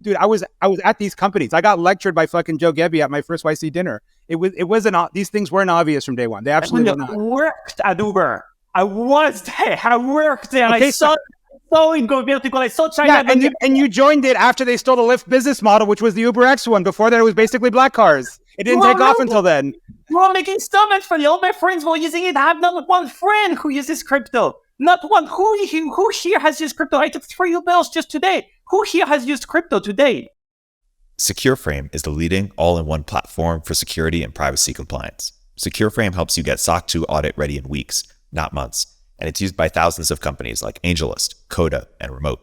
Dude, I was at these companies. I got lectured by fucking Joe Gebbe at my first YC dinner. It wasn't, these things weren't obvious from day one. They absolutely were not. I worked at Uber. I was there. I worked there. Okay, I saw in vertical. I saw China. Yeah, and you joined it after they stole the Lyft business model, which was the Uber X one. Before that, it was basically black cars. It didn't take off until then. You are making so much money. All my friends were using it. I have not one friend who uses crypto. Not one. Who here has used crypto? I took 3 Ubers just today. Who here has used crypto today? SecureFrame is the leading all-in-one platform for security and privacy compliance. SecureFrame helps you get SOC 2 audit ready in weeks, not months, and it's used by thousands of companies like AngelList, Coda, and Remote.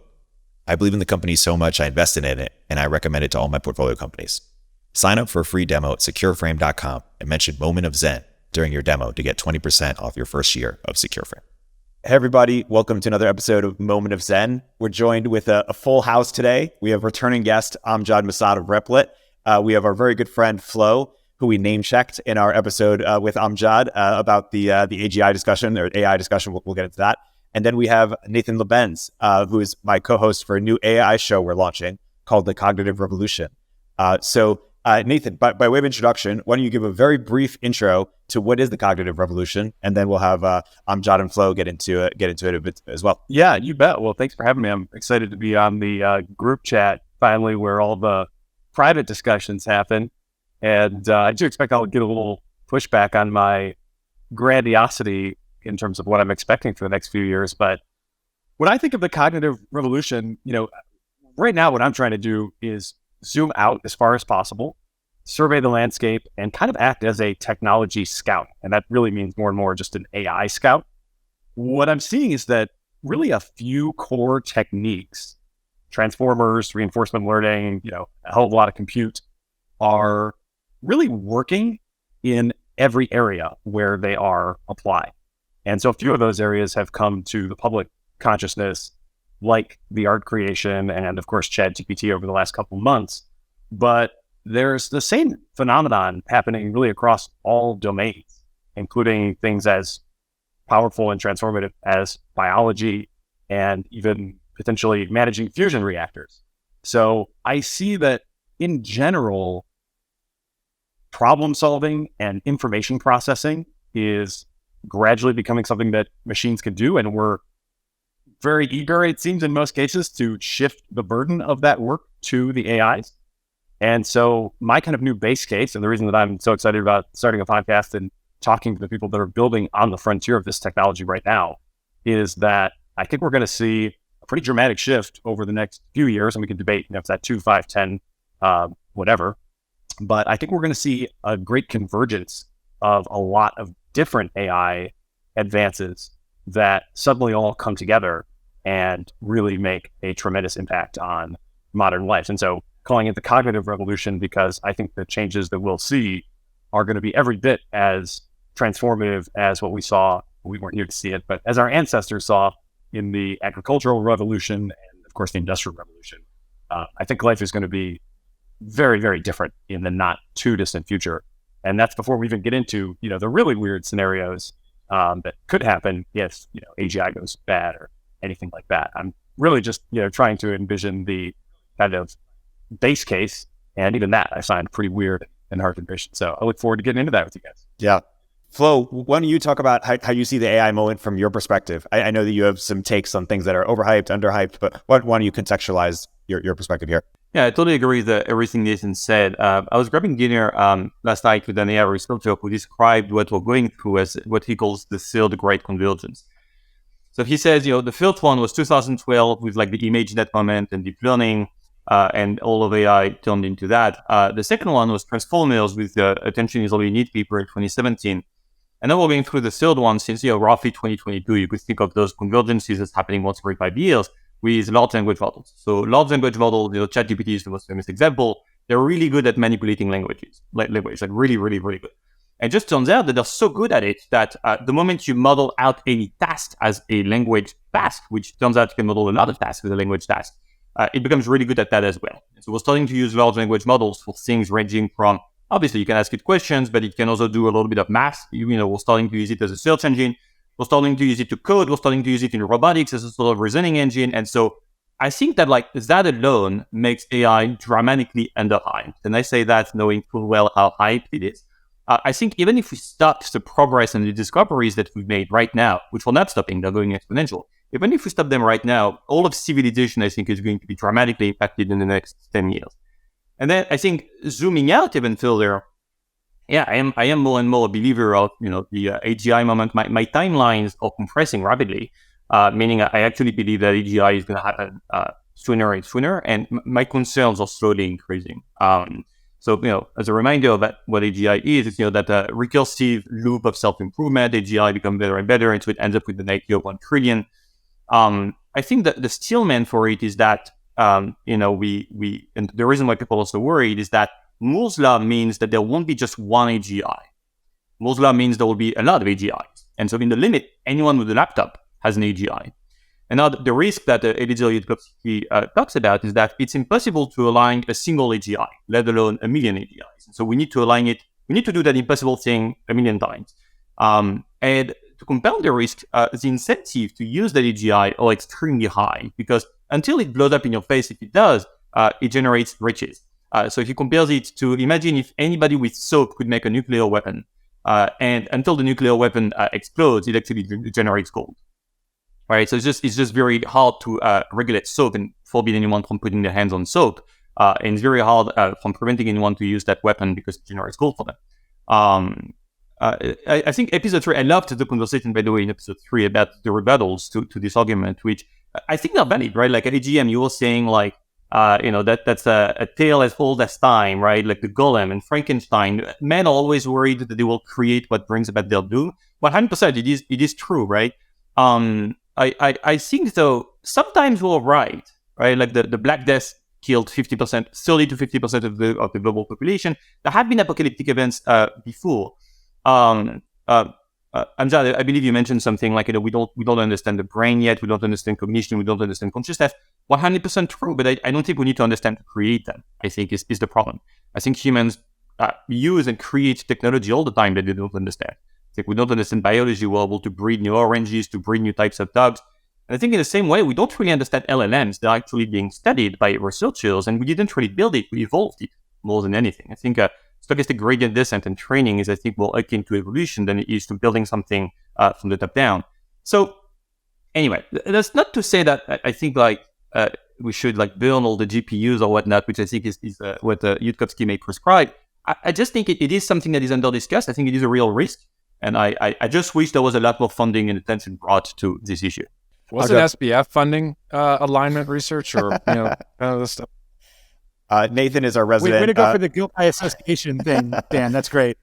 I believe in the company so much I invested in it, and I recommend it to all my portfolio companies. Sign up for a free demo at secureframe.com and mention Moment of Zen during your demo to get 20% off your first year of SecureFrame. Hey everybody, welcome to another episode of Moment of Zen. We're joined with a full house today. We have returning guest Amjad Masad of Replit. We have our very good friend Flo, who we name checked in our episode with Amjad about the AGI discussion or AI discussion. We'll get into that. And then we have Nathan Labenz, who is my co-host for a new AI show we're launching called The Cognitive Revolution. Nathan, by way of introduction, why don't you give a very brief intro to what is the cognitive revolution, and then we'll have Amjad and Flo get into it a bit as well. Yeah, you bet. Well, thanks for having me. I'm excited to be on the group chat finally, where all the private discussions happen, and I do expect I'll get a little pushback on my grandiosity in terms of what I'm expecting for the next few years. But when I think of the cognitive revolution, right now what I'm trying to do is zoom out as far as possible, survey the landscape, and kind of act as a technology scout. And that really means more and more just an AI scout. What I'm seeing is that really a few core techniques, transformers, reinforcement learning, a whole lot of compute, are really working in every area where they are applied. And so a few of those areas have come to the public consciousness, like the art creation and, of course, ChatGPT over the last couple of months. But there's the same phenomenon happening really across all domains, including things as powerful and transformative as biology and even potentially managing fusion reactors. So I see that in general, problem solving and information processing is gradually becoming something that machines can do, and we're very eager, it seems in most cases, to shift the burden of that work to the AIs. And so my kind of new base case, and the reason that I'm so excited about starting a podcast and talking to the people that are building on the frontier of this technology right now, is that I think we're going to see a pretty dramatic shift over the next few years. And we can debate if that's 2, 5, 10, whatever. But I think we're going to see a great convergence of a lot of different AI advances that suddenly all come together and really make a tremendous impact on modern life. And so calling it the cognitive revolution, because I think the changes that we'll see are going to be every bit as transformative as what we saw. We weren't here to see it, but as our ancestors saw in the agricultural revolution and, of course, the industrial revolution. I think life is going to be very, very different in the not too distant future. And that's before we even get into, the really weird scenarios that could happen if, AGI goes bad or anything like that. I'm really just, trying to envision the kind of base case, and even that I find pretty weird and hard to envision. So I look forward to getting into that with you guys. Yeah. Flo, why don't you talk about how you see the AI moment from your perspective? I know that you have some takes on things that are overhyped, underhyped, but why don't you contextualize your perspective here? Yeah, I totally agree with everything Nathan said. I was grabbing dinner last night with an AI researcher who described what we're going through as what he calls the third great convergence. So he says, the first one was 2012 with like the ImageNet moment and deep learning, and all of AI turned into that. The second one was transformers with the attention is all you need paper in 2017. And then we're going through the third one since roughly 2022. You could think of those convergences as happening once every 5 years with large language models. So large language models, ChatGPT is the most famous example. They're really good at manipulating language, like really, really, really good. And it just turns out that they're so good at it that the moment you model out any task as a language task, which turns out you can model a lot of tasks with a language task, it becomes really good at that as well. And so we're starting to use large language models for things ranging from, obviously you can ask it questions, but it can also do a little bit of math. We're starting to use it as a search engine. We're starting to use it to code. We're starting to use it in robotics as a sort of reasoning engine. And so I think that like that alone makes AI dramatically underhyped. And I say that knowing full well how hyped it is. I think even if we stop the progress and the discoveries that we've made right now, which will not stopping, they're going exponential. Even if we stop them right now, all of civilization, I think, is going to be dramatically impacted in the next 10 years. And then I think zooming out even further, yeah, I am more and more a believer of, the AGI moment. My timelines are compressing rapidly. Meaning I actually believe that AGI is going to happen sooner and sooner, and my concerns are slowly increasing. So, as a reminder of what AGI is, that recursive loop of self-improvement, AGI becomes better and better, and so it ends up with an IQ of 1 trillion. I think that the stillman for it is that, and the reason why people are so worried is that Moore's law means that there won't be just one AGI. Moore's law means there will be a lot of AGIs. And so in the limit, anyone with a laptop has an AGI. And now the risk that Eliseo talks about is that it's impossible to align a single AGI, let alone a million AGIs. So we need to align it. We need to do that impossible thing a million times. And to compound the risk, the incentive to use that AGI are extremely high, because until it blows up in your face, if it does, it generates riches. So if you compare it to, imagine if anybody with soap could make a nuclear weapon, and until the nuclear weapon explodes, it actually generates gold. Right, so it's just very hard to regulate soap and forbid anyone from putting their hands on soap, and it's very hard from preventing anyone to use that weapon because it generates gold for them. I think episode 3, I loved the conversation, by the way, in episode 3 about the rebuttals to this argument, which I think are valid, right? Like at AGM, you were saying like, that's a tale as old as time, right? Like the Golem and Frankenstein. Men are always worried that they will create what brings about their doom. 100%, it is true, right? I think though sometimes we're right? Like the Black Death killed 50%, 30 to 50% of the global population. There have been apocalyptic events before. Amjad, I believe you mentioned something like we don't understand the brain yet. We don't understand cognition. We don't understand consciousness. 100% true, but I don't think we need to understand to create them. I think is the problem. I think humans use and create technology all the time that they don't understand. We don't understand biology. We're able to breed new oranges, to breed new types of dogs. And I think in the same way, we don't really understand LLMs. They're actually being studied by researchers, and we didn't really build it. We evolved it more than anything. I think stochastic gradient descent and training is, I think, more akin to evolution than it is to building something from the top down. So anyway, that's not to say that I think we should burn all the GPUs or whatnot, which I think is what Yudkowsky may prescribe. I just think it is something that is under discussed. I think it is a real risk. And I just wish there was a lot more funding and attention brought to this issue. Was it SBF funding alignment research or this stuff? Nathan is our resident. Way to go for the guilt by association thing, Dan. That's great.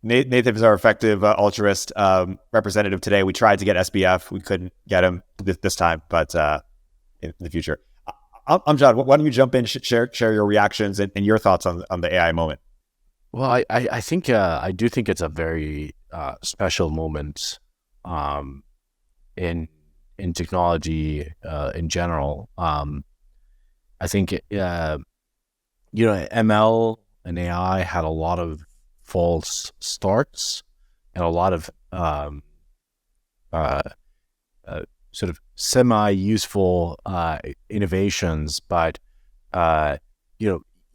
Nathan is our effective altruist representative today. We tried to get SBF. We couldn't get him this time, but in the future. Amjad, why don't you jump in, share your reactions and your thoughts on the AI moment? Well, I think I do think it's a very special moment in technology in general. I think ML and AI had a lot of false starts and a lot of sort of semi-useful innovations, but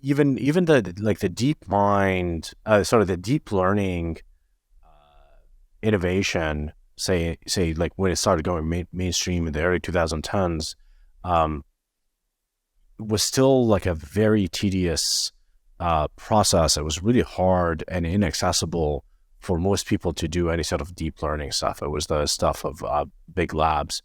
even the deep mind, the deep learning innovation, say like when it started going mainstream in the early 2010s, was still like a very tedious process. It was really hard and inaccessible for most people to do any sort of deep learning stuff. It was the stuff of big labs.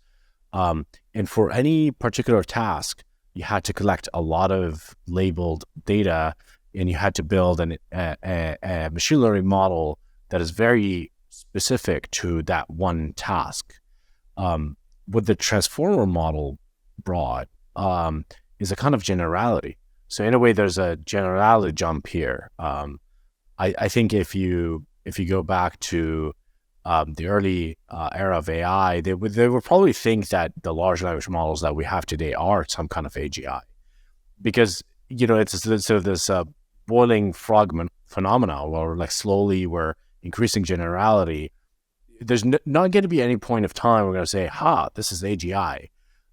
And for any particular task, you had to collect a lot of labeled data, and you had to build a machine learning model that is very specific to that one task. What the transformer model brought is a kind of generality. So in a way, there's a generality jump here. I think if you go back to the early era of AI, they would probably think that the large language models that we have today are some kind of AGI, because it's sort of this boiling frog phenomenon where like slowly we're increasing generality. There's not going to be any point of time we're going to say, this is AGI.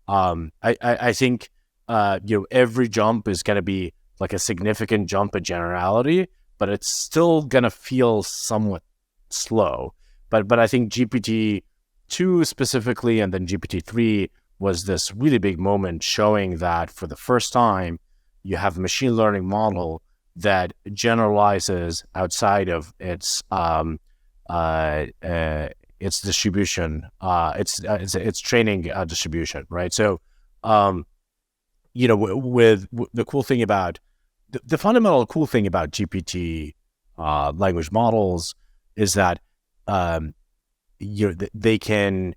I think every jump is going to be like a significant jump in generality, but it's still going to feel somewhat slow. But I think GPT-2 specifically, and then GPT-3 was this really big moment showing that for the first time, you have a machine learning model that generalizes outside of its distribution, its training distribution, right? So, with the cool thing about the fundamental cool thing about GPT language models is that they can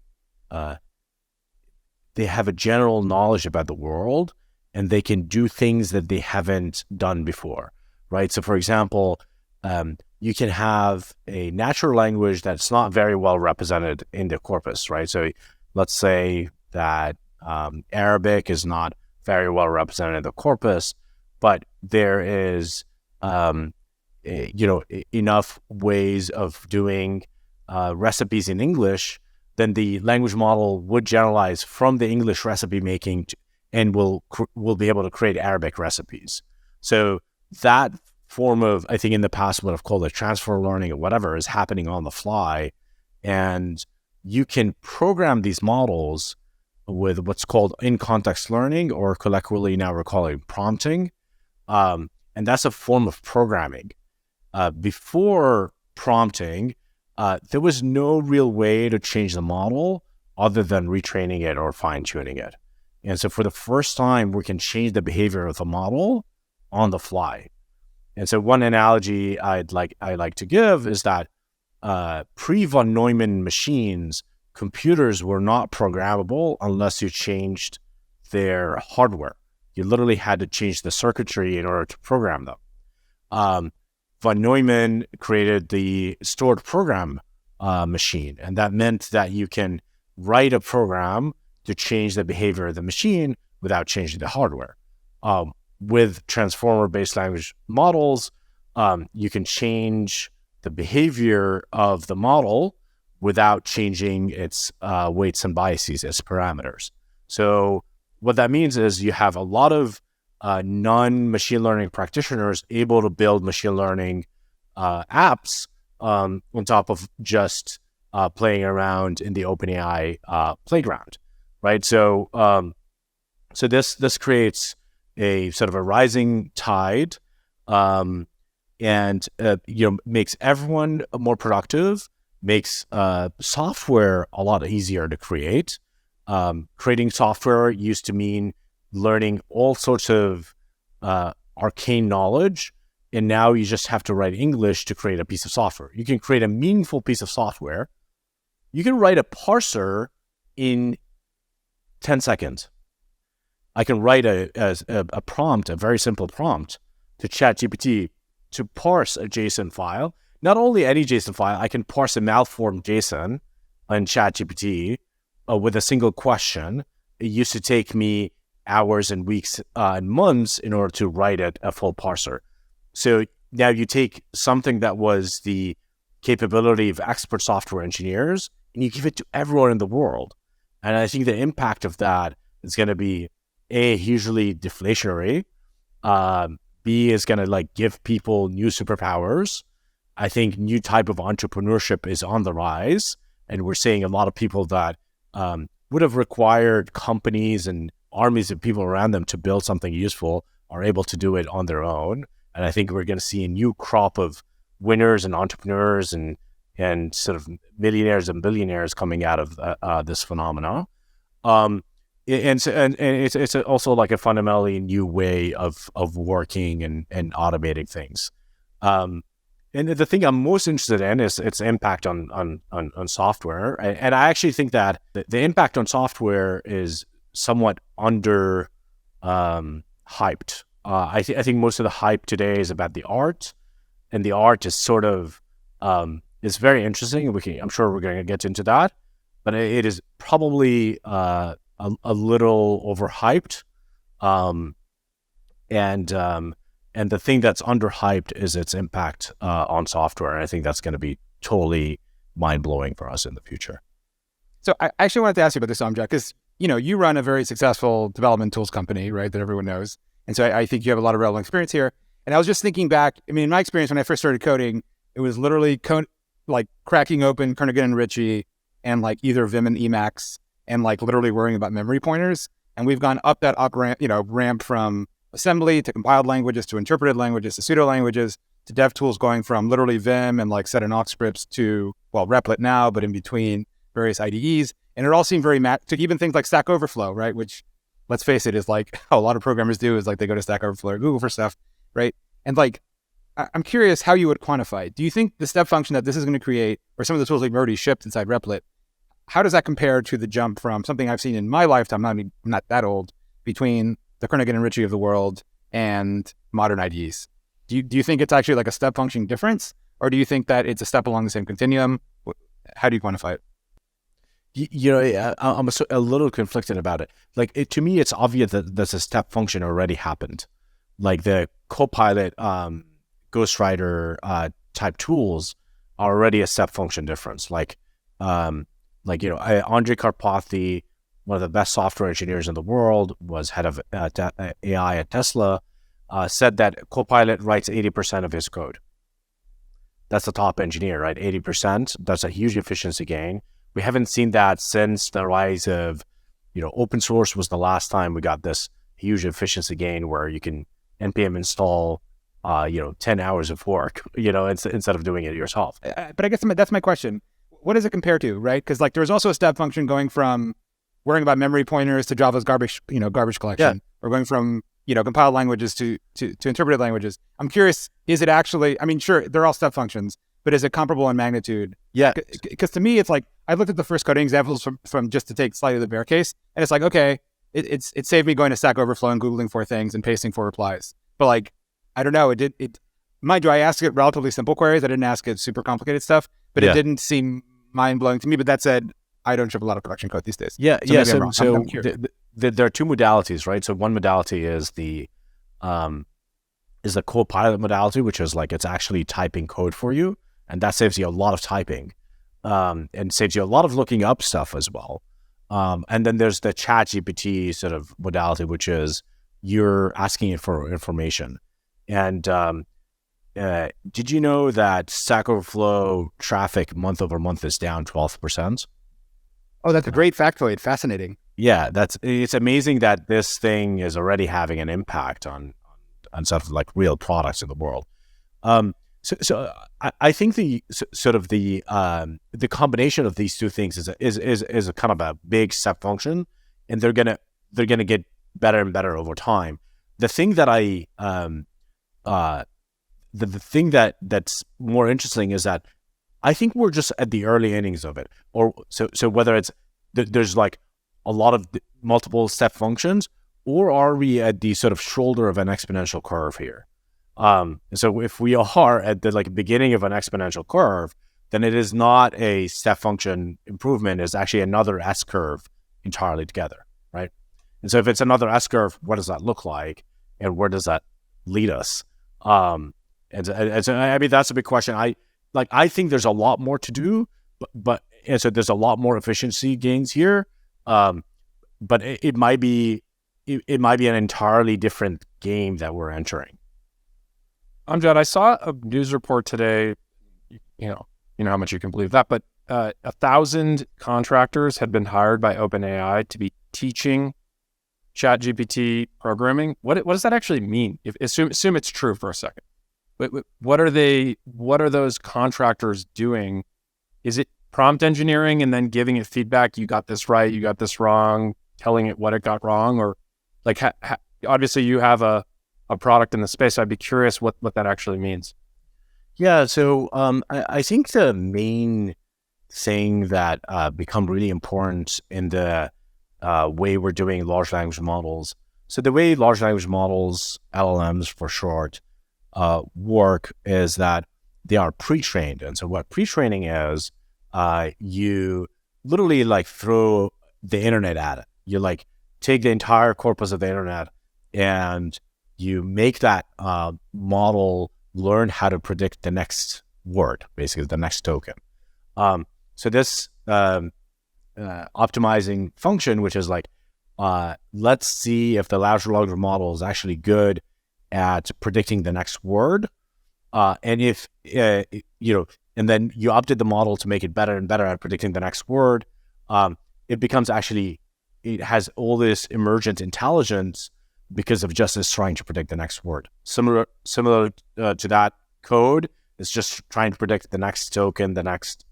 they have a general knowledge about the world, and they can do things that they haven't done before, right? So, for example, you can have a natural language that's not very well represented in the corpus, right? So let's say that Arabic is not very well represented in the corpus, but there is, enough ways of doing recipes in English, then the language model would generalize from the English recipe making and will be able to create Arabic recipes. So that form of, I think in the past would have called it transfer learning or whatever, is happening on the fly. And you can program these models with what's called in-context learning, or colloquially now we're calling prompting. And that's a form of programming. Before prompting, there was no real way to change the model other than retraining it or fine-tuning it. And so for the first time, we can change the behavior of the model on the fly. And so one analogy I like to give is that pre-von Neumann machines, computers were not programmable unless you changed their hardware. You literally had to change the circuitry in order to program them. Von Neumann created the stored program machine, and that meant that you can write a program to change the behavior of the machine without changing the hardware. With transformer-based language models, you can change the behavior of the model without changing its weights and biases, its parameters. So what that means is you have a lot of non-machine learning practitioners able to build machine learning apps on top of just playing around in the OpenAI playground, right? So this creates a sort of a rising tide, and makes everyone more productive, makes software a lot easier to create. Creating software used to mean learning all sorts of arcane knowledge, and now you just have to write English to create a piece of software. You can create a meaningful piece of software. You can write a parser in 10 seconds. I can write a prompt, a very simple prompt to ChatGPT to parse a JSON file. Not only any JSON file, I can parse a malformed JSON on ChatGPT with a single question. It used to take me hours and weeks and months in order to write a full parser. So now you take something that was the capability of expert software engineers and you give it to everyone in the world. And I think the impact of that is going to be A, hugely deflationary. B, is going to give people new superpowers. I think new type of entrepreneurship is on the rise. And we're seeing a lot of people that would have required companies and armies of people around them to build something useful are able to do it on their own. And I think we're going to see a new crop of winners and entrepreneurs and sort of millionaires and billionaires coming out of this phenomena. And it's also like a fundamentally new way of working and automating things. And the thing I'm most interested in is its impact on software. And I actually think that the impact on software is somewhat under hyped. I think most of the hype today is about the art, and the art is sort of is very interesting. I'm sure we're going to get into that, but it is probably a little overhyped. And the thing that's underhyped is its impact on software. And I think that's going to be totally mind blowing for us in the future. So I actually wanted to ask you about this, Amjad, because you run a very successful development tools company, right, that everyone knows. And so I think you have a lot of relevant experience here. And I was just thinking back, I mean, in my experience, when I first started coding, it was literally like cracking open Kernighan and Ritchie and like either Vim and Emacs and like literally worrying about memory pointers. And we've gone up that ramp from assembly to compiled languages to interpreted languages to pseudo languages to dev tools going from literally Vim and like set and awk scripts to, well, Replit now, but in between various IDEs. And it all seemed very to even things like Stack Overflow, right? Which, let's face it, is like how a lot of programmers do, is like they go to Stack Overflow or Google for stuff, right? And like, I'm curious how you would quantify. Do you think the step function that this is going to create, or some of the tools we've already shipped inside Replit, how does that compare to the jump from something I've seen in my lifetime, I'm not that old, between the Kernighan and Ritchie of the world and modern IDEs? Do you think it's actually like a step function difference, or do you think that it's a step along the same continuum? How do you quantify it? I'm a little conflicted about it. Like to me, it's obvious that there's a step function already happened. Like the Copilot, Ghostwriter type tools are already a step function difference. Andrei Karpathy, one of the best software engineers in the world, was head of AI at Tesla, said that Copilot writes 80% of his code. That's the top engineer, right? 80%. That's a huge efficiency gain. We haven't seen that since the rise of, open source was the last time we got this huge efficiency gain where you can npm install, 10 hours of work, instead of doing it yourself. But I guess that's my question. What does it compare to, right? Because like there's also a step function going from worrying about memory pointers to Java's garbage collection, or going from compiled languages to interpreted languages. I'm curious, is it actually? I mean, sure, they're all step functions, but is it comparable in magnitude? Yeah. Because to me, it's like I looked at the first coding examples from just to take slightly the bear case, and it's like, okay, it saved me going to Stack Overflow and googling for things and pasting for replies. But like, I don't know, mind you, I asked it relatively simple queries. I didn't ask it super complicated stuff, but it didn't seem mind blowing to me. But that said, I don't ship a lot of production code these days. Yeah, So there are two modalities, right? So one modality is the Copilot modality, which is like it's actually typing code for you, and that saves you a lot of typing, and saves you a lot of looking up stuff as well. And then there's the ChatGPT sort of modality, which is you're asking it for information. And did you know that Stack Overflow traffic month over month is down 12%? Oh, that's a great factoid. Fascinating. Yeah, it's amazing that this thing is already having an impact on sort of like real products in the world. So I think the combination of these two things is a kind of a big step function, and they're gonna get better and better over time. The thing that the thing that's more interesting is that I think we're just at the early innings of it, or so whether it's there's like a lot of multiple step functions, or are we at the sort of shoulder of an exponential curve here? So if we are at the beginning of an exponential curve, then it is not a step function improvement. It's actually another S curve entirely together, right? And so if it's another S curve, what does that look like, and where does that lead us? And so I mean that's a big question. I think there's a lot more to do, but so there's a lot more efficiency gains here. But it might be an entirely different game that we're entering. Amjad, I saw a news report today. You know how much you can believe that, but 1,000 contractors had been hired by OpenAI to be teaching ChatGPT programming. What does that actually mean? Assume it's true for a second. What are those contractors doing? Is it prompt engineering and then giving it feedback? You got this right, you got this wrong, telling it what it got wrong, or like obviously you have a product in the space. I'd be curious what that actually means. Yeah, so I think the main thing that become really important in the way we're doing large language models. So the way large language models, LLMs for short, work is that they are pre-trained. And so what pre-training is, you literally throw the internet at it. You take the entire corpus of the internet and you make that model learn how to predict the next word, basically the next token. So this optimizing function, which is let's see if the large language model is actually good at predicting the next word. And if, and then you update the model to make it better and better at predicting the next word, it becomes it has all this emergent intelligence because of just it's trying to predict the next word. Similar to that code, it's just trying to predict the next token, the next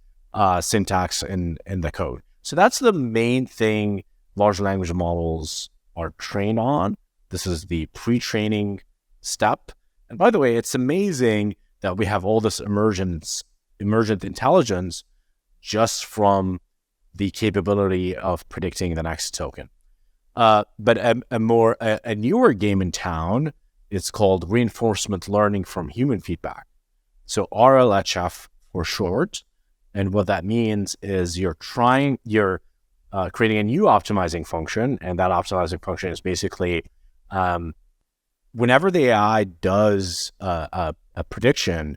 syntax in the code. So that's the main thing large language models are trained on. This is the pre-training step. And by the way, it's amazing that we have all this emergent intelligence just from the capability of predicting the next token. But a newer game in town, it's called reinforcement learning from human feedback. So RLHF for short. And what that means is you're creating a new optimizing function. And that optimizing function is basically whenever the AI does a prediction,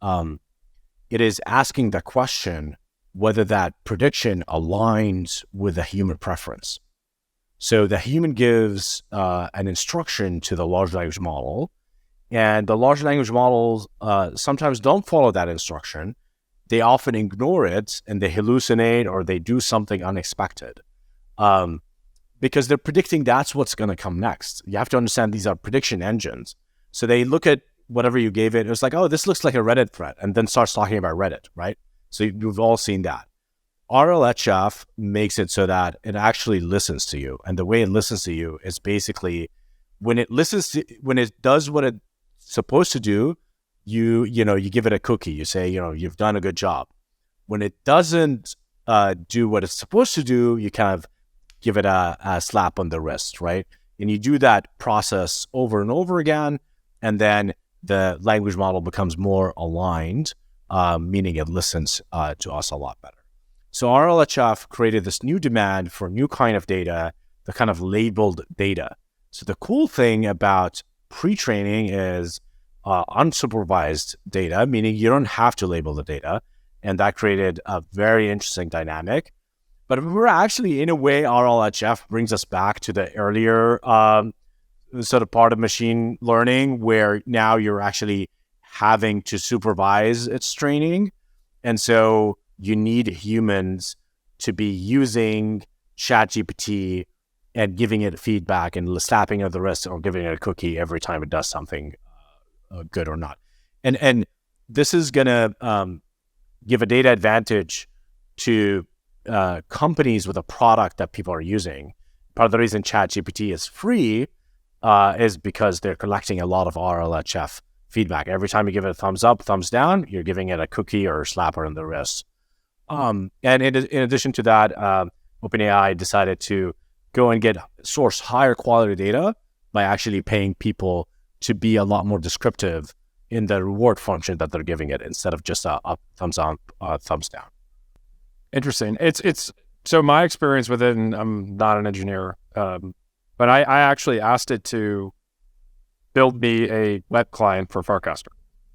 it is asking the question whether that prediction aligns with the human preference. So the human gives an instruction to the large language model, and the large language models sometimes don't follow that instruction. They often ignore it and they hallucinate or they do something unexpected because they're predicting that's what's going to come next. You have to understand these are prediction engines. So they look at whatever you gave it. It was like, oh, this looks like a Reddit thread, and then starts talking about Reddit, right? So you've all seen that. RLHF makes it so that it actually listens to you. And the way it listens to you is basically when it does what it's supposed to do, you give it a cookie. You say, you've done a good job. When it doesn't do what it's supposed to do, you kind of give it a slap on the wrist, right? And you do that process over and over again, and then the language model becomes more aligned, meaning it listens to us a lot better. So RLHF created this new demand for a new kind of data, the kind of labeled data. So the cool thing about pre-training is unsupervised data, meaning you don't have to label the data. And that created a very interesting dynamic. But we're actually, in a way, RLHF brings us back to the earlier sort of part of machine learning, where now you're actually having to supervise its training. And so you need humans to be using ChatGPT and giving it feedback and slapping at the wrist or giving it a cookie every time it does something good or not. And this is going to give a data advantage to companies with a product that people are using. Part of the reason ChatGPT is free is because they're collecting a lot of RLHF feedback. Every time you give it a thumbs up, thumbs down, you're giving it a cookie or a slapper on the wrist. And in addition to that, OpenAI decided to go and source higher quality data by actually paying people to be a lot more descriptive in the reward function that they're giving it instead of just a thumbs up, thumbs down. Interesting. It's so my experience with it, and I'm not an engineer, but I actually asked it to build me a web client for Farcaster.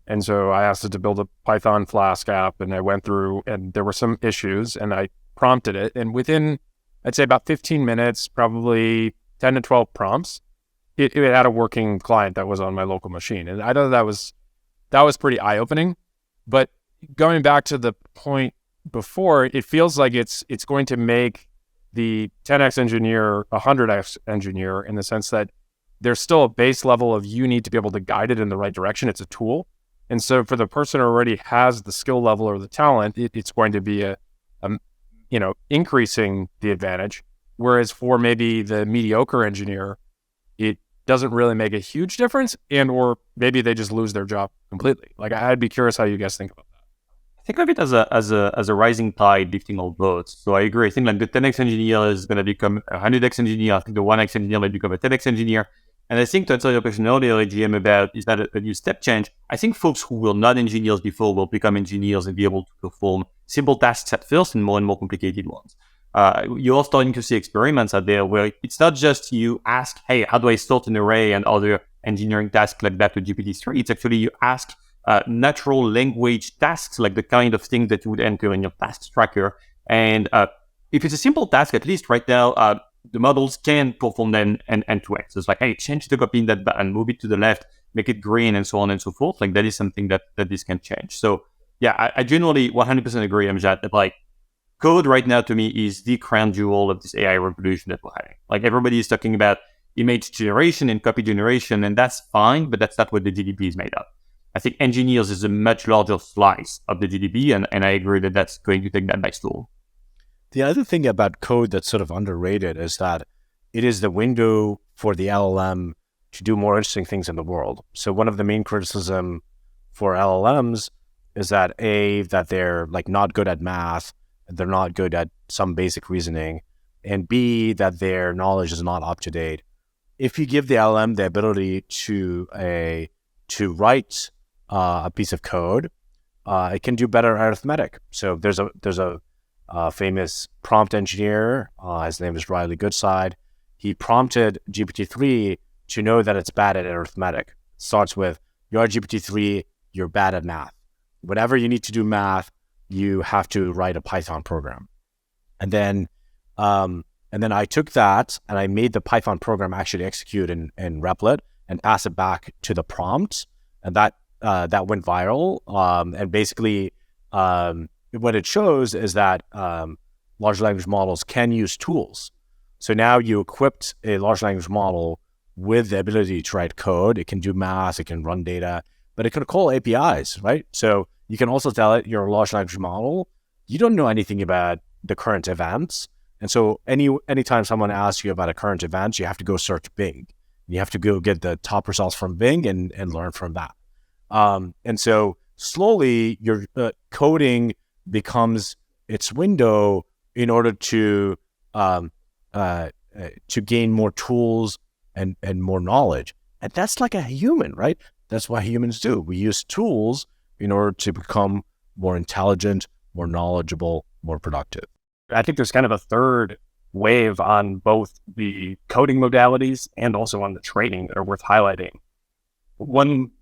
And so I asked it to build a Python Flask app, and I went through, and there were some issues, and I prompted it. And within, I'd say about 15 minutes, probably 10 to 12 prompts, it had a working client that was on my local machine. And I know that was pretty eye-opening. But going back to the point before, it feels like it's going to make the 10x engineer a 100x engineer, in the sense that there's still a base level of you need to be able to guide it in the right direction. It's a tool. And so for the person who already has the skill level or the talent, it's going to be a increasing the advantage. Whereas for maybe the mediocre engineer, it doesn't really make a huge difference, or maybe they just lose their job completely. Like, I'd be curious how you guys think about that. Think of it as a rising tide lifting all boats. So I agree. I think like the 10x engineer is going to become a 100x engineer. I think the 1x engineer may become a 10x engineer. And I think to answer your question earlier, GM, about is that a new step change? I think folks who were not engineers before will become engineers and be able to perform simple tasks at first and more complicated ones. You're starting to see experiments out there where it's not just you ask, hey, how do I sort an array and other engineering tasks like that to GPT-3? It's actually you ask natural language tasks, like the kind of thing that you would enter in your tasks tracker. And if it's a simple task, at least right now, the models can perform them end to end. So it's like, hey, change the copy in that button, move it to the left, make it green, and so on and so forth. Like that is something that this can change. So yeah, I generally 100% agree, Amjad, that like code right now to me is the crown jewel of this AI revolution that we're having. Like everybody is talking about image generation and copy generation, and that's fine, but that's not what the GDP is made of. I think engineers is a much larger slice of the GDP, and I agree that that's going to take that by storm. The other thing about code that's sort of underrated is that it is the window for the LLM to do more interesting things in the world. So one of the main criticism for LLMs is that that they're like not good at math, they're not good at some basic reasoning, and B, that their knowledge is not up to date. If you give the LLM the ability to write a piece of code, it can do better arithmetic. So there's a famous prompt engineer. His name is Riley Goodside. He prompted GPT-3 to know that it's bad at arithmetic. It starts with, you're GPT-3, you're bad at math. Whenever you need to do math, you have to write a Python program. And then I took that and I made the Python program actually execute in Replit and pass it back to the prompt. And that went viral. And basically, what it shows is that large language models can use tools. So now you equipped a large language model with the ability to write code. It can do math, it can run data, but it can call APIs, right? So you can also tell it, you're a large language model, you don't know anything about the current events. And so anytime someone asks you about a current event, you have to go search Bing. You have to go get the top results from Bing and learn from that. And so slowly your coding becomes its window in order to gain more tools and more knowledge. And that's like a human, right? That's what humans do. We use tools in order to become more intelligent, more knowledgeable, more productive. I think there's kind of a third wave on both the coding modalities and also on the training that are worth highlighting. One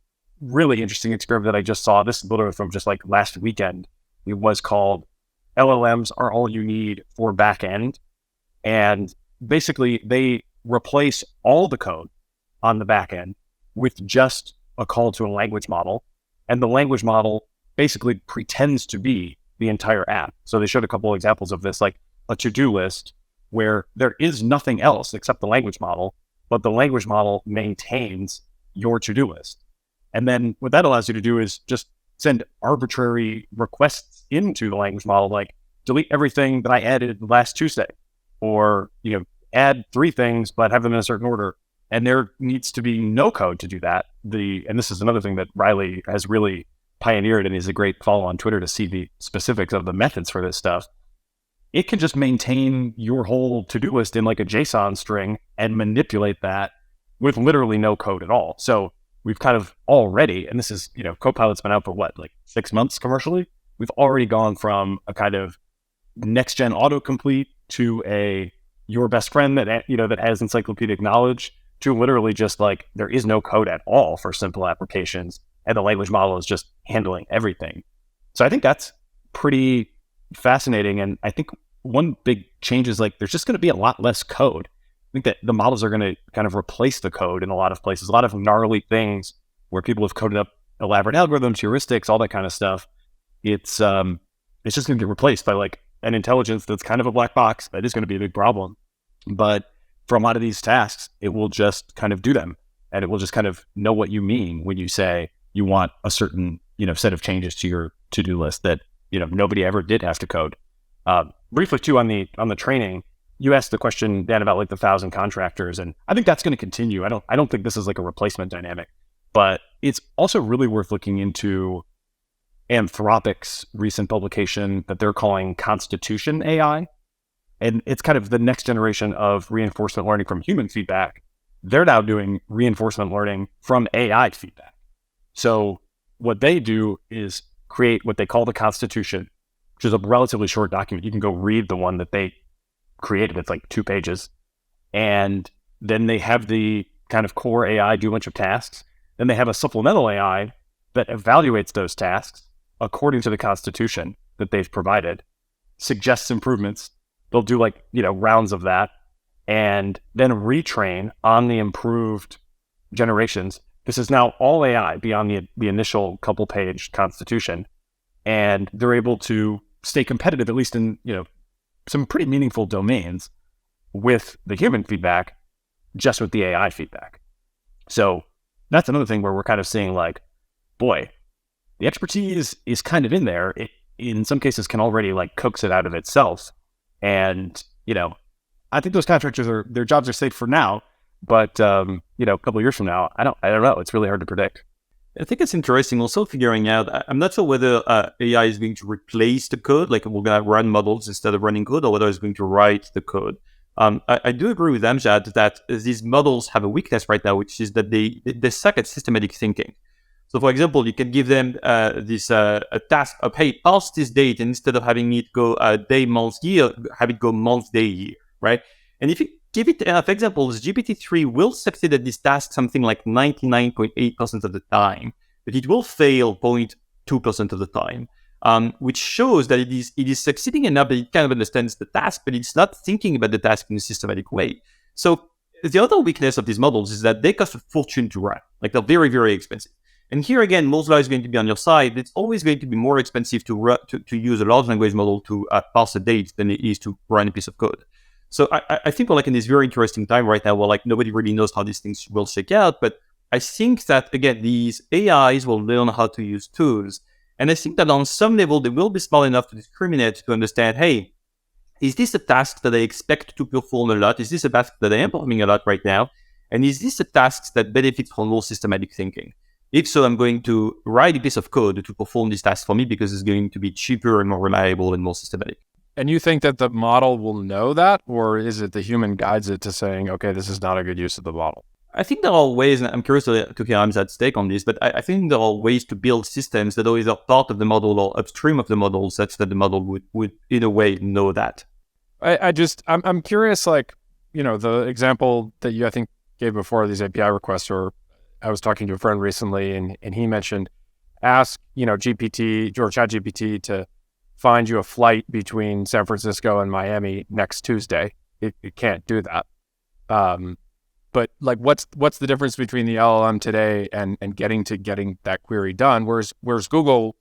really interesting experiment that I just saw, this is literally from just like last weekend, it was called LLMs Are All You Need for Backend. And basically they replace all the code on the backend with just a call to a language model. And the language model basically pretends to be the entire app. So they showed a couple of examples of this, like a to-do list where there is nothing else except the language model, but the language model maintains your to-do list. And then what that allows you to do is just send arbitrary requests into the language model, like delete everything that I added last Tuesday, or, add 3 things, but have them in a certain order. And there needs to be no code to do that. And this is another thing that Riley has really pioneered, and is a great follow on Twitter to see the specifics of the methods for this stuff. It can just maintain your whole to-do list in like a JSON string and manipulate that with literally no code at all. So we've kind of already, and this is, Copilot's been out for what, like 6 months commercially? We've already gone from a kind of next-gen autocomplete to your best friend that has encyclopedic knowledge, to literally just like, there is no code at all for simple applications, and the language model is just handling everything. So I think that's pretty fascinating. And I think one big change is like, there's just going to be a lot less code. I think that the models are going to kind of replace the code in a lot of places, a lot of gnarly things where people have coded up elaborate algorithms, heuristics, all that kind of stuff. It's just going to get replaced by like an intelligence that's kind of a black box. That is going to be a big problem. But for a lot of these tasks, it will just kind of do them, and it will just kind of know what you mean when you say you want a certain, set of changes to your to-do list that, nobody ever did have to code. Briefly too, on the training, you asked the question, Dan, about like the 1,000 contractors, and I think that's going to continue. I don't think this is like a replacement dynamic, but it's also really worth looking into Anthropic's recent publication that they're calling Constitution AI. And it's kind of the next generation of reinforcement learning from human feedback. They're now doing reinforcement learning from AI feedback. So what they do is create what they call the Constitution, which is a relatively short document. You can go read the one that they created. It's like 2 pages. And then they have the kind of core AI do a bunch of tasks. Then they have a supplemental AI that evaluates those tasks according to the Constitution that they've provided, suggests improvements. They'll do like, rounds of that. and then retrain on the improved generations. This is now all AI beyond the initial couple page constitution. And they're able to stay competitive, at least in, some pretty meaningful domains with the human feedback, just with the AI feedback. So that's another thing where we're kind of seeing like, boy, the expertise is kind of in there. It, in some cases, can already like coax it out of itself. And, I think those contractors their jobs are safe for now, but, a couple of years from now, I don't know. It's really hard to predict. I think it's interesting also figuring out, I'm not sure whether AI is going to replace the code, like we're going to run models instead of running code, or whether it's going to write the code. I do agree with Amjad that these models have a weakness right now, which is that they suck at systematic thinking. So, for example, you can give them this a task of, hey, parse this date, and instead of having it go day, month, year, have it go month, day, year, right? And if you give it enough examples, GPT-3 will succeed at this task something like 99.8% of the time, but it will fail 0.2% of the time, which shows that it is succeeding enough that it kind of understands the task, but it's not thinking about the task in a systematic way. So the other weakness of these models is that they cost a fortune to run. Like they're very, very expensive. And here again, Moore's law is going to be on your side. It's always going to be more expensive to use a large language model to parse a date than it is to run a piece of code. So I think we're like in this very interesting time right now where like nobody really knows how these things will shake out. But I think that, again, these AIs will learn how to use tools. And I think that on some level, they will be smart enough to discriminate, to understand, hey, is this a task that I expect to perform a lot? Is this a task that I am performing a lot right now? And is this a task that benefits from more systematic thinking? If so, I'm going to write a piece of code to perform this task for me because it's going to be cheaper and more reliable and more systematic. And you think that the model will know that, or is it the human guides it to saying, okay, this is not a good use of the model? I think there are ways, and I'm curious to hear Amjad's take on this, but I think there are ways to build systems that are either part of the model or upstream of the model such that the model would in a way know that. I'm curious, like, the example that you, I think, gave before, these API requests, or I was talking to a friend recently and he mentioned, ask, GPT or ChatGPT to find you a flight between San Francisco and Miami next Tuesday. It can't do that. But like, what's the difference between the LLM today and getting that query done? Whereas Google,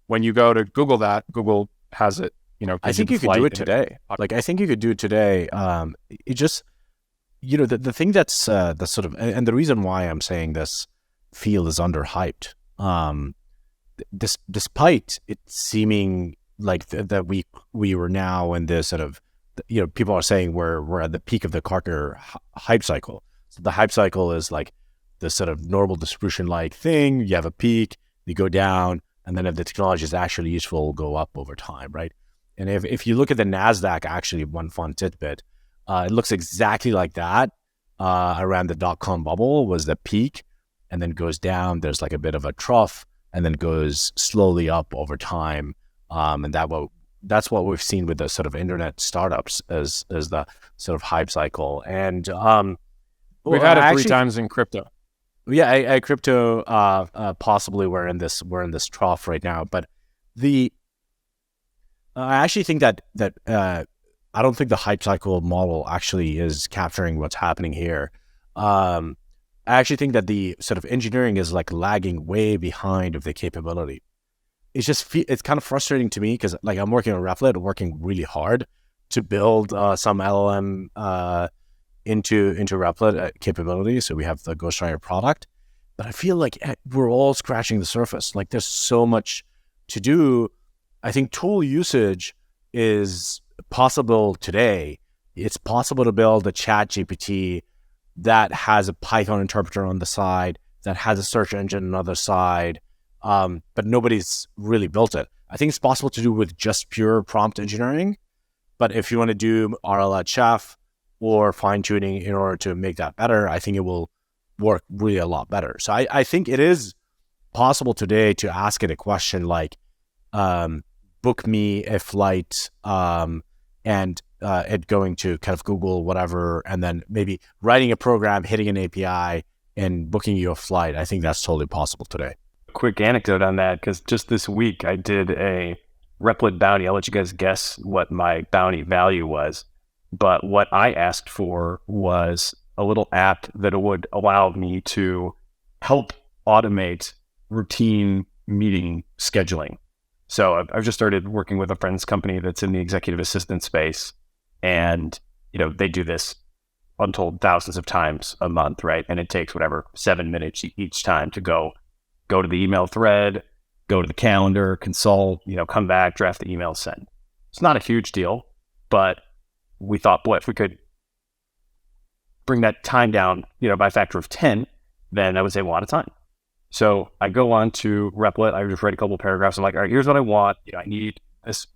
when you go to Google that, Google has it, I think you could do it today. Like, I think you could do it today. It just, the thing that's sort of, and the reason why I'm saying this field is underhyped, despite it seeming like that we were now in this sort of, people are saying we're at the peak of the Carter hype cycle. So the hype cycle is like this sort of normal distribution-like thing. You have a peak, you go down, and then if the technology is actually useful, it'll go up over time, right? And if you look at the NASDAQ, actually, one fun tidbit, it looks exactly like that. Around the dot-com bubble was the peak, and then goes down. There's like a bit of a trough, and then goes slowly up over time. And that's what we've seen with the sort of internet startups as the sort of hype cycle. And we've had it 3 times in crypto. Yeah, crypto possibly we're in this trough right now. But I actually think that I don't think the hype cycle model actually is capturing what's happening here. I actually think that the sort of engineering is like lagging way behind of the capability. It's kind of frustrating to me because like I'm working on Replit, working really hard to build some LLM into Replit capability. So we have the Ghostwriter product, but I feel like we're all scratching the surface. Like there's so much to do. I think tool usage is possible today. It's possible to build a ChatGPT that has a Python interpreter on the side, that has a search engine on the other side, but nobody's really built it. I think it's possible to do with just pure prompt engineering, but if you want to do RLHF or fine-tuning in order to make that better, I think it will work really a lot better. So I think it is possible today to ask it a question like, book me a flight, and it going to kind of Google whatever, and then maybe writing a program, hitting an API, and booking you a flight. I think that's totally possible today. Quick anecdote on that, because just this week I did a Replit bounty. I'll let you guys guess what my bounty value was. But what I asked for was a little app that would allow me to help automate routine meeting scheduling. So I've just started working with a friend's company that's in the executive assistant space, and they do this untold thousands of times a month, right? And it takes 7 minutes each time to go to the email thread, go to the calendar, consult, come back, draft the email, send. It's not a huge deal, but we thought, boy, if we could bring that time down, by a factor of 10, then I would save a lot of time. So I go on to Replit. I just write a couple of paragraphs. I'm like, all right, here's what I want. I need this,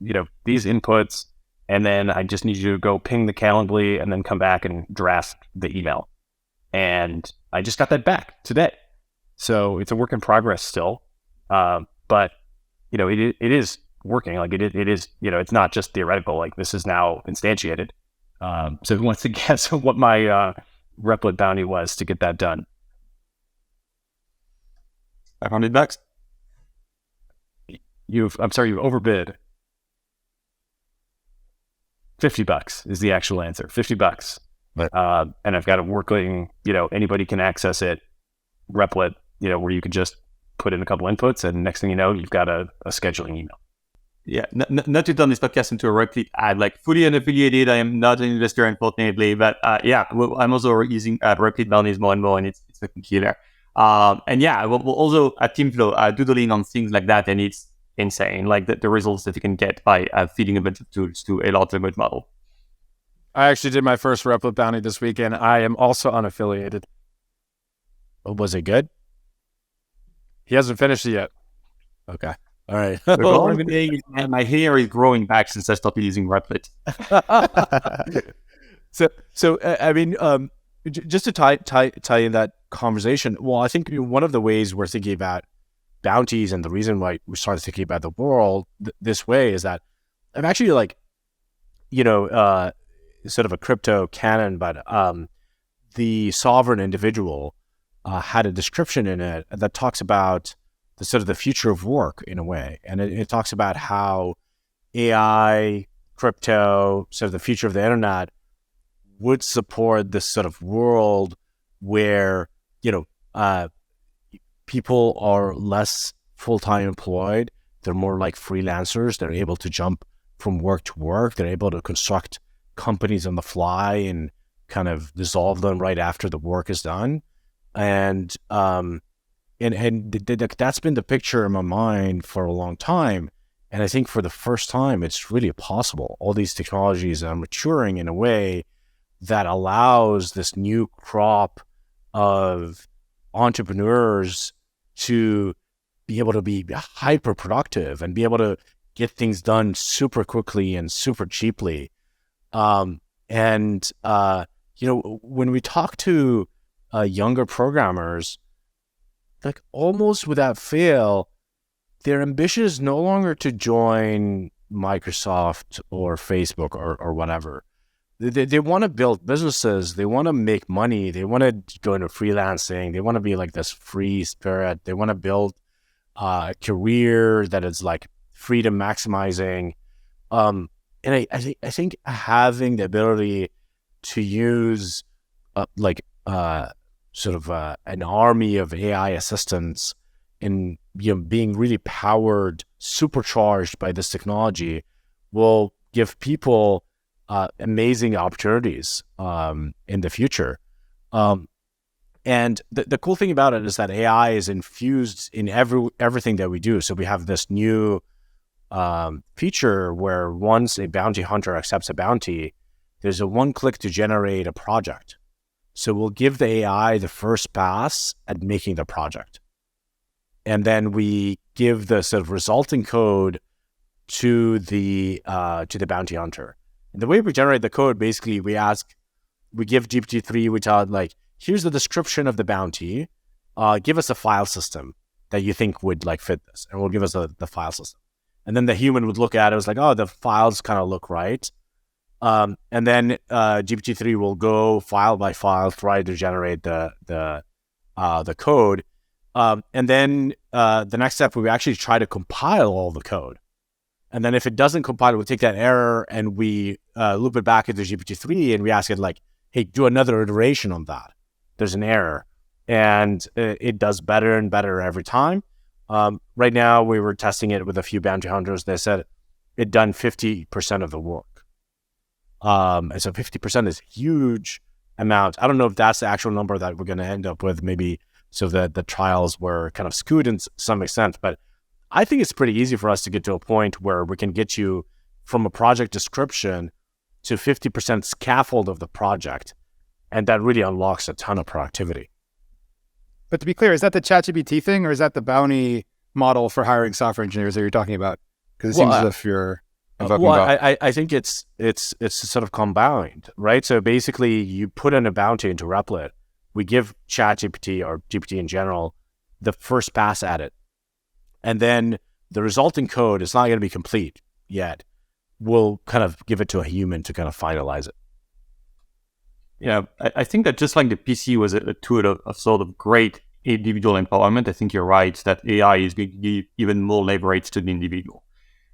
these inputs. And then I just need you to go ping the Calendly and then come back and draft the email. And I just got that back today. So it's a work in progress still. But, it is working. Like it is, it's not just theoretical. Like this is now instantiated. So who wants to guess what my Replit bounty was to get that done? $500. You've overbid. $50 is the actual answer. $50. Right. And I've got it working, anybody can access it. Replit, where you can just put in a couple inputs and next thing you know, you've got a scheduling email. Yeah, not to turn this podcast into a Replit ad, like fully unaffiliated. I am not an investor, unfortunately, but I'm also using Replit bounties more and more, and it's fucking killer. We're also at TeamFlow doodling on things like that, and it's insane, like the results that you can get by feeding a bunch of tools to a large language model. I actually did my first Replit bounty this weekend. I am also unaffiliated. Was it good? He hasn't finished it yet. Okay. All right. My hair is growing back since I started using Replit. Just to tie in that conversation, well, I think one of the ways we're thinking about bounties and the reason why we started thinking about the world this way is that I'm actually sort of a crypto canon, but the sovereign individual had a description in it that talks about the sort of the future of work in a way. And it talks about how AI, crypto, sort of the future of the internet would support this sort of world where, people are less full-time employed. They're more like freelancers. They're able to jump from work to work. They're able to construct companies on the fly and kind of dissolve them right after the work is done. And that's been the picture in my mind for a long time. And I think for the first time, it's really possible. All these technologies are maturing in a way that allows this new crop of entrepreneurs to be able to be hyper productive and be able to get things done super quickly and super cheaply. When we talk to younger programmers, like almost without fail, their ambition is no longer to join Microsoft or Facebook or whatever. They want to build businesses. They want to make money. They want to go into freelancing. They want to be like this free spirit. They want to build a career that is like freedom maximizing. And I think having the ability to use an army of AI assistants and being really powered, supercharged by this technology will give people amazing opportunities in the future. And the cool thing about it is that AI is infused in everything that we do. So we have this new feature where once a bounty hunter accepts a bounty, there's a one click to generate a project. So we'll give the AI the first pass at making the project. And then we give the sort of resulting code to the bounty hunter. And the way we generate the code, basically, we give GPT-3, we tell it like, here's the description of the bounty. Give us a file system that you think would like fit this. And we'll give us the file system. And then the human would look at it, was like, oh, the files kind of look right. And then GPT-3 will go file by file, try to generate the code. And then the next step, we actually try to compile all the code. And then if it doesn't compile, we take that error and we loop it back into GPT-3 and we ask it like, hey, do another iteration on that. There's an error. And it does better and better every time. Right now, we were testing it with a few bounty hunters. They said it done 50% of the work. And so 50% is a huge amount. I don't know if that's the actual number that we're going to end up with, maybe so that the trials were kind of skewed in some extent. But I think it's pretty easy for us to get to a point where we can get you from a project description to 50% scaffold of the project. And that really unlocks a ton of productivity. But to be clear, is that the ChatGPT thing or is that the bounty model for hiring software engineers that you're talking about? Because it seems as if you're invoking both. I think it's sort of combined, right? So basically, you put in a bounty into Replit. We give ChatGPT or GPT in general the first pass at it. And then the resulting code is not going to be complete yet. We'll kind of give it to a human to kind of finalize it. Yeah, I think that just like the PC was a tool of sort of great individual empowerment, I think you're right that AI is going to give even more leverage to the individual.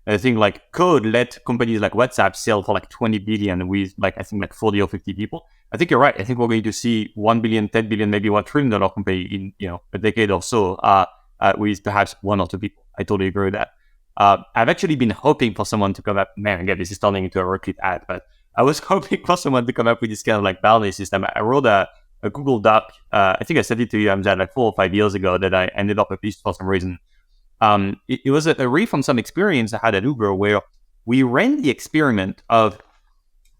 And I think like code let companies like WhatsApp sell for like 20 billion with like, I think like 40 or 50 people. I think you're right. I think we're going to see 1 billion, 10 billion, maybe $1 trillion company in, a decade or so with perhaps 1 or 2 people. I totally agree with that. I've actually been hoping for someone to come up, man, again, this is turning into a Replit ad, but I was hoping for someone to come up with this kind of like bounty system. I wrote a Google Doc. I think I sent it to you, Amjad, like 4 or 5 years ago that I ended up at least for some reason. It was a read from some experience I had at Uber where we ran the experiment of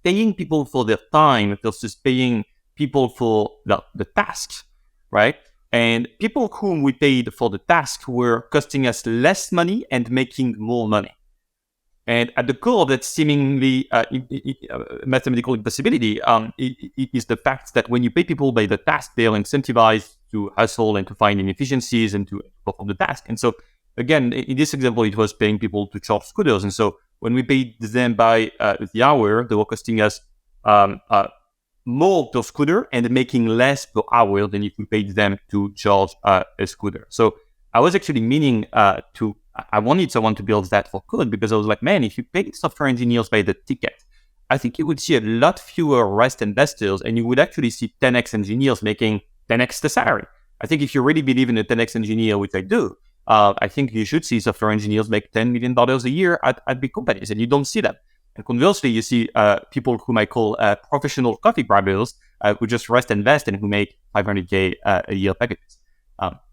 paying people for their time versus paying people for the tasks, right? And people whom we paid for the task were costing us less money and making more money. And at the core of that seemingly mathematical impossibility is the fact that when you pay people by the task, they are incentivized to hustle and to find inefficiencies and to perform the task. And so, again, in this example, it was paying people to charge scooters. And so when we paid them by the hour, they were costing us more per scooter and making less per hour than if we paid them to charge a scooter. So I was actually meaning I wanted someone to build that for code because I was like, man, if you pay software engineers by the ticket, I think you would see a lot fewer rest investors and you would actually see 10x engineers making 10x the salary. I think if you really believe in a 10x engineer, which I do, I think you should see software engineers make $10 million a year at big companies, and you don't see them. And conversely, you see people whom I call professional coffee grabbers who just rest invest and who make $500K a year packages.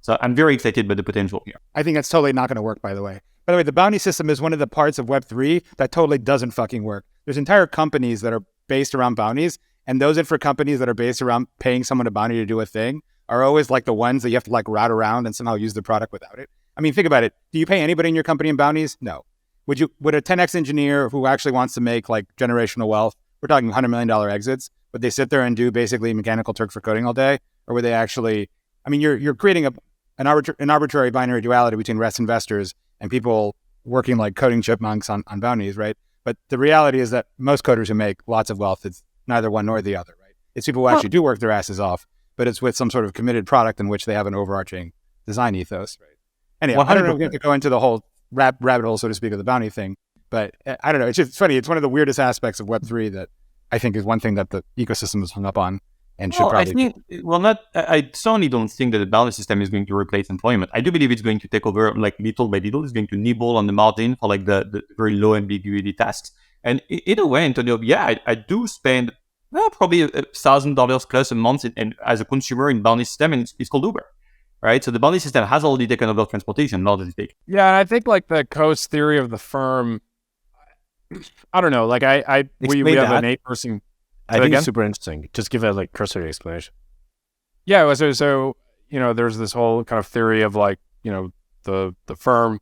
So I'm very excited by the potential here. I think that's totally not going to work, by the way. By the way, the bounty system is one of the parts of Web3 that totally doesn't fucking work. There's entire companies that are based around bounties, and those infra companies that are based around paying someone a bounty to do a thing are always like the ones that you have to like route around and somehow use the product without it. I mean, think about it. Do you pay anybody in your company in bounties? No. Would a 10x engineer who actually wants to make like generational wealth, we're talking $100 million exits, would they sit there and do basically mechanical Turk for coding all day? Or would they actually, I mean, you're creating an arbitrary binary duality between rest investors and people working like coding chipmunks on bounties, right? But the reality is that most coders who make lots of wealth, it's neither one nor the other, right? It's people who actually do work their asses off, but it's with some sort of committed product in which they have an overarching design ethos, right? Anyway, 100%. I don't know if we have to go into the whole rabbit hole, so to speak, of the bounty thing, but I don't know. It's just funny. It's one of the weirdest aspects of Web3 that I think is one thing that the ecosystem is hung up on and should probably... I certainly don't think that the bounty system is going to replace employment. I do believe it's going to take over like little by little. It's going to nibble on the margin for like the very low ambiguity tasks. And either way, Antonio, yeah, I do spend probably $1,000 plus a month as a consumer in bounty system, and it's called Uber. Right, so the bounty system has already taken over transportation, not as big. Yeah, and I think like the Coase theory of the firm, I don't know. Like we have an 8-person. I think it's super interesting. Just give a like cursory explanation. Yeah, so there's this whole kind of theory of like the firm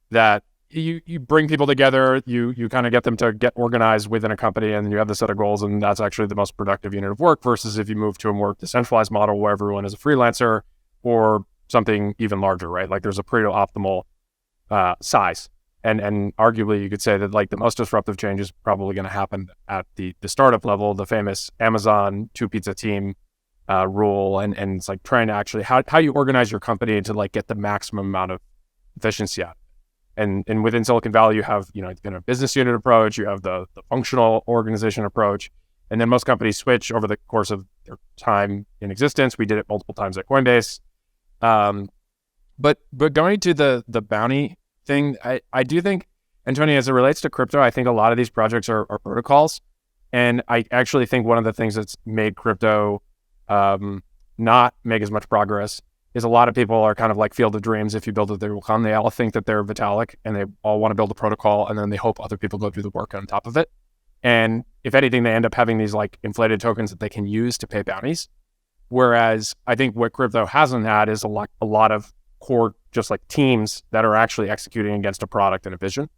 that you bring people together, you kind of get them to get organized within a company, and you have the set of goals, and that's actually the most productive unit of work. Versus if you move to a more decentralized model where everyone is a freelancer. Or something even larger, right? Like there's a pretty optimal size. And arguably you could say that like the most disruptive change is probably going to happen at the startup level, the famous Amazon 2-pizza team rule. And it's like trying to actually, how you organize your company to like get the maximum amount of efficiency out. And within Silicon Valley, you have, a business unit approach, you have the functional organization approach, and then most companies switch over the course of their time in existence. We did it multiple times at Coinbase. But going to the bounty thing, I do think, and Tony, as it relates to crypto, I think a lot of these projects are protocols. And I actually think one of the things that's made crypto not make as much progress is a lot of people are kind of like Field of Dreams. If you build it, they will come. They all think that they're Vitalik and they all want to build a protocol, and then they hope other people go do the work on top of it. And if anything, they end up having these like inflated tokens that they can use to pay bounties. Whereas I think what crypto hasn't had is a lot of core, just like teams that are actually executing against a product and a vision.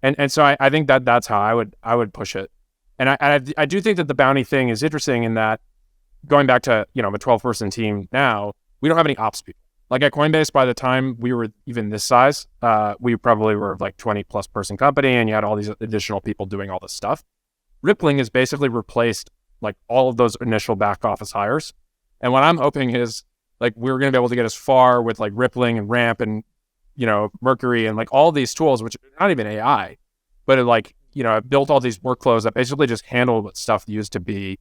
And so I think that's how I would push it. And I do think that the bounty thing is interesting in that, going back to, a 12-person team now, we don't have any ops people. Like at Coinbase, by the time we were even this size, we probably were like 20+ person company, and you had all these additional people doing all this stuff. Rippling has basically replaced like all of those initial back office hires. And what I'm hoping is like we're going to be able to get as far with like Rippling and Ramp and, Mercury and like all these tools, which are not even AI, but it like, I've built all these workflows that basically just handle what stuff used to be,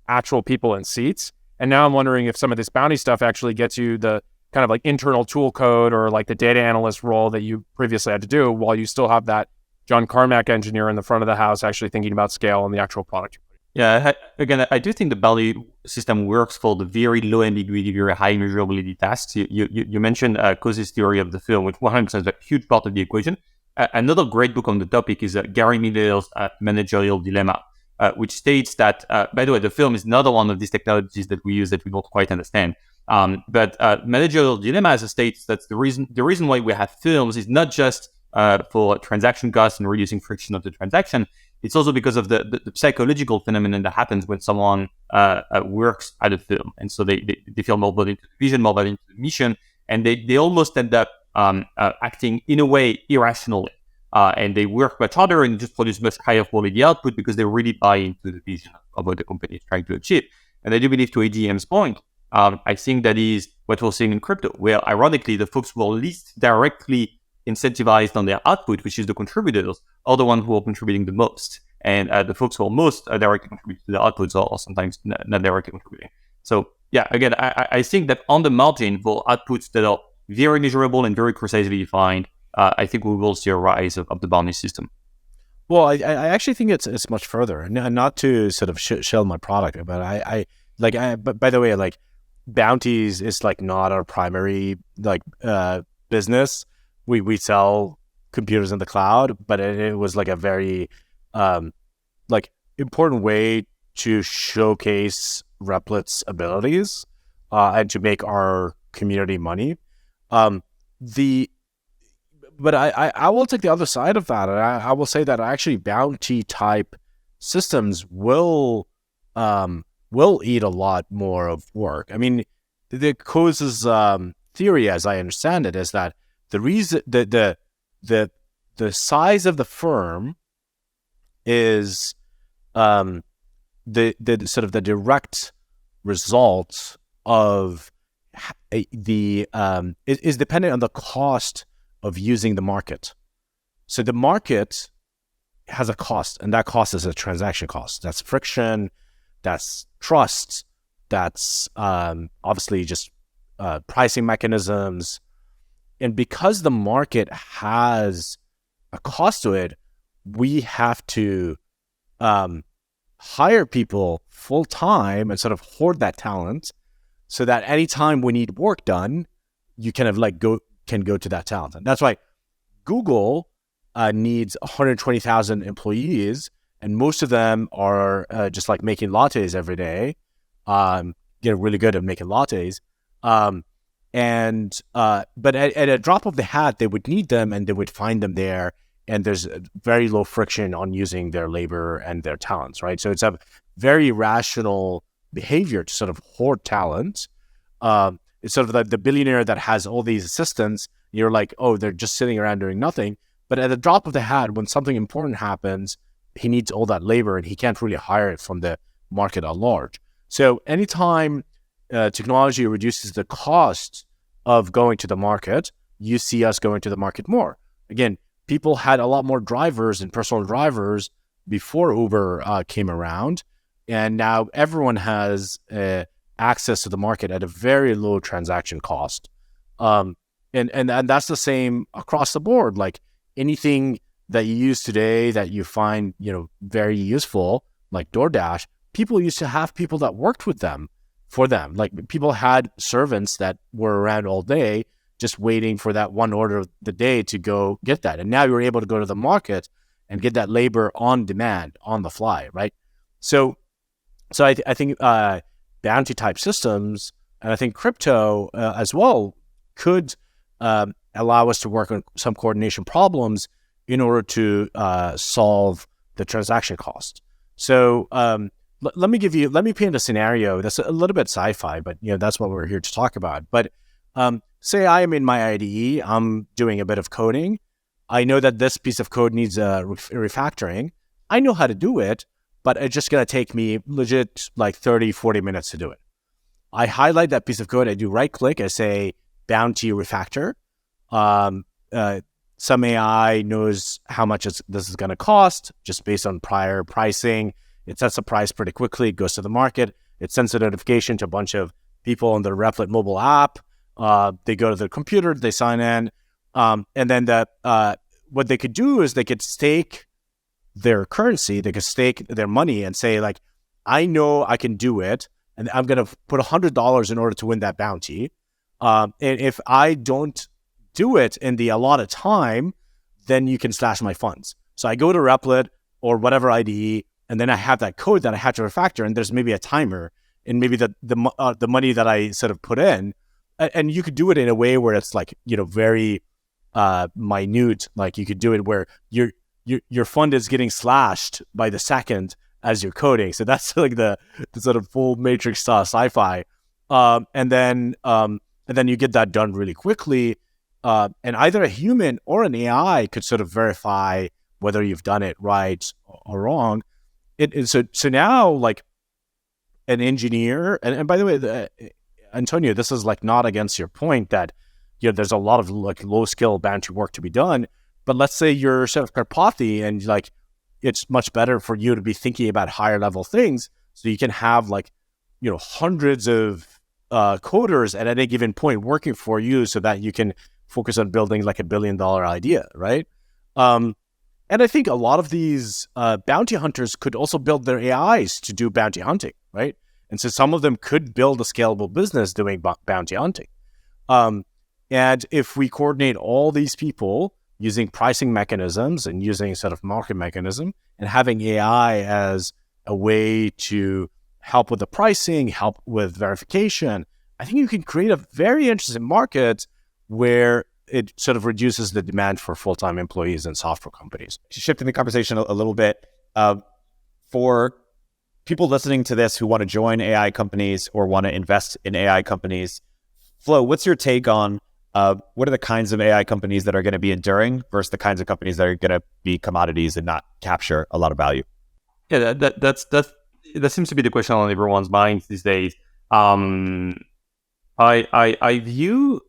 actual people in seats. And now I'm wondering if some of this bounty stuff actually gets you the kind of like internal tool code or like the data analyst role that you previously had to do, while you still have that John Carmack engineer in the front of the house actually thinking about scale and the actual product. Yeah, I do think the bounty system works for the very low ambiguity, very high measurability tasks. You mentioned Cozy's theory of the film, which 100% is a huge part of the equation. Another great book on the topic is Gary Miller's Managerial Dilemma, which states that, by the way, the film is another one of these technologies that we use that we don't quite understand. But Managerial Dilemma states that the reason why we have films is not just for transaction costs and reducing friction of the transaction. It's also because of the psychological phenomenon that happens when someone works at a film. And so they feel more bought into the vision, more bought into the mission, and they almost end up acting in a way irrationally. And they work much harder and just produce much higher quality output because they really buy into the vision of what the company is trying to achieve. And I do believe, to AGM's point, I think that is what we're seeing in crypto, where ironically the folks who are least directly incentivized on their output, which is the contributors, are the ones who are contributing the most. And the folks who are most directly contributing to the outputs are sometimes not directly contributing. So yeah, again, I think that on the margin for outputs that are very measurable and very precisely defined, I think we will see a rise of the bounty system. Well, I actually think it's much further, and not to sort of shell my product, but but by the way, like Bounties is like not our primary like business. We sell computers in the cloud, but it was like a very like important way to showcase Replic's abilities and to make our community money. But I will take the other side of that, and I will say that actually bounty type systems will eat a lot more of work. I mean, the Cozy's theory, as I understand it, is that the reason the size of the firm is the sort of the direct result of the is dependent on the cost of using the market. So the market has a cost, and that cost is a transaction cost. That's friction, that's trust, that's obviously just pricing mechanisms. And because the market has a cost to it, we have to hire people full time and sort of hoard that talent, so that anytime we need work done, you kind of like can go to that talent. And that's why Google needs 120,000 employees, and most of them are just like making lattes every day, get really good at making lattes. But at a drop of the hat, they would need them, and they would find them there. And there's very low friction on using their labor and their talents, right? So it's a very rational behavior to sort of hoard talent. It's sort of the billionaire that has all these assistants. You're like, oh, they're just sitting around doing nothing. But at the drop of the hat, when something important happens, he needs all that labor, and he can't really hire it from the market at large. So anytime technology reduces the cost of going to the market, you see us going to the market more. Again, people had a lot more drivers and personal drivers before Uber came around, and now everyone has access to the market at a very low transaction cost. And that's the same across the board. Like anything that you use today that you find, very useful, like DoorDash, people used to have people that worked with them for them. Like people had servants that were around all day just waiting for that one order of the day to go get that. And now you're able to go to the market and get that labor on demand, on the fly, right? So I think bounty type systems, and I think crypto as well, could allow us to work on some coordination problems in order to solve the transaction cost. So let me paint a scenario that's a little bit sci-fi, but that's what we're here to talk about. But say I am in my IDE, I'm doing a bit of coding. I know that this piece of code needs refactoring. I know how to do it, but it's just going to take me legit like 30, 40 minutes to do it. I highlight that piece of code. I do right click. I say bounty refactor. Some AI knows how much this is going to cost just based on prior pricing. It sets a price pretty quickly. It goes to the market. It sends a notification to a bunch of people on the Replit mobile app. They go to the computer. They sign in. And then what they could do is they could stake their currency. They could stake their money and say, like, I know I can do it, and I'm going to put $100 in order to win that bounty. And if I don't do it in the allotted time, then you can slash my funds. So I go to Replit or whatever IDE, and then I have that code that I have to refactor, and there's maybe a timer, and maybe the money that I sort of put in, and you could do it in a way where it's like, very minute. Like you could do it where your fund is getting slashed by the second as you're coding. So that's like the sort of full matrix sci-fi. And then you get that done really quickly. And either a human or an AI could sort of verify whether you've done it right or wrong. So now, like an engineer, and by the way, Antonio, this is like not against your point that there's a lot of like low skill bounty work to be done. But let's say you're sort of Karpathy, and like it's much better for you to be thinking about higher level things, so you can have like hundreds of coders at any given point working for you, so that you can focus on building like $1 billion idea, right? And I think a lot of these bounty hunters could also build their AIs to do bounty hunting, right? And so some of them could build a scalable business doing bounty hunting. And if we coordinate all these people using pricing mechanisms and using sort of market mechanism and having AI as a way to help with the pricing, help with verification, I think you can create a very interesting market where it sort of reduces the demand for full-time employees in software companies. Shifting the conversation a little bit, for people listening to this who want to join AI companies or want to invest in AI companies, Flo, what's your take on what are the kinds of AI companies that are going to be enduring versus the kinds of companies that are going to be commodities and not capture a lot of value? Yeah, that seems to be the question on everyone's minds these days. I view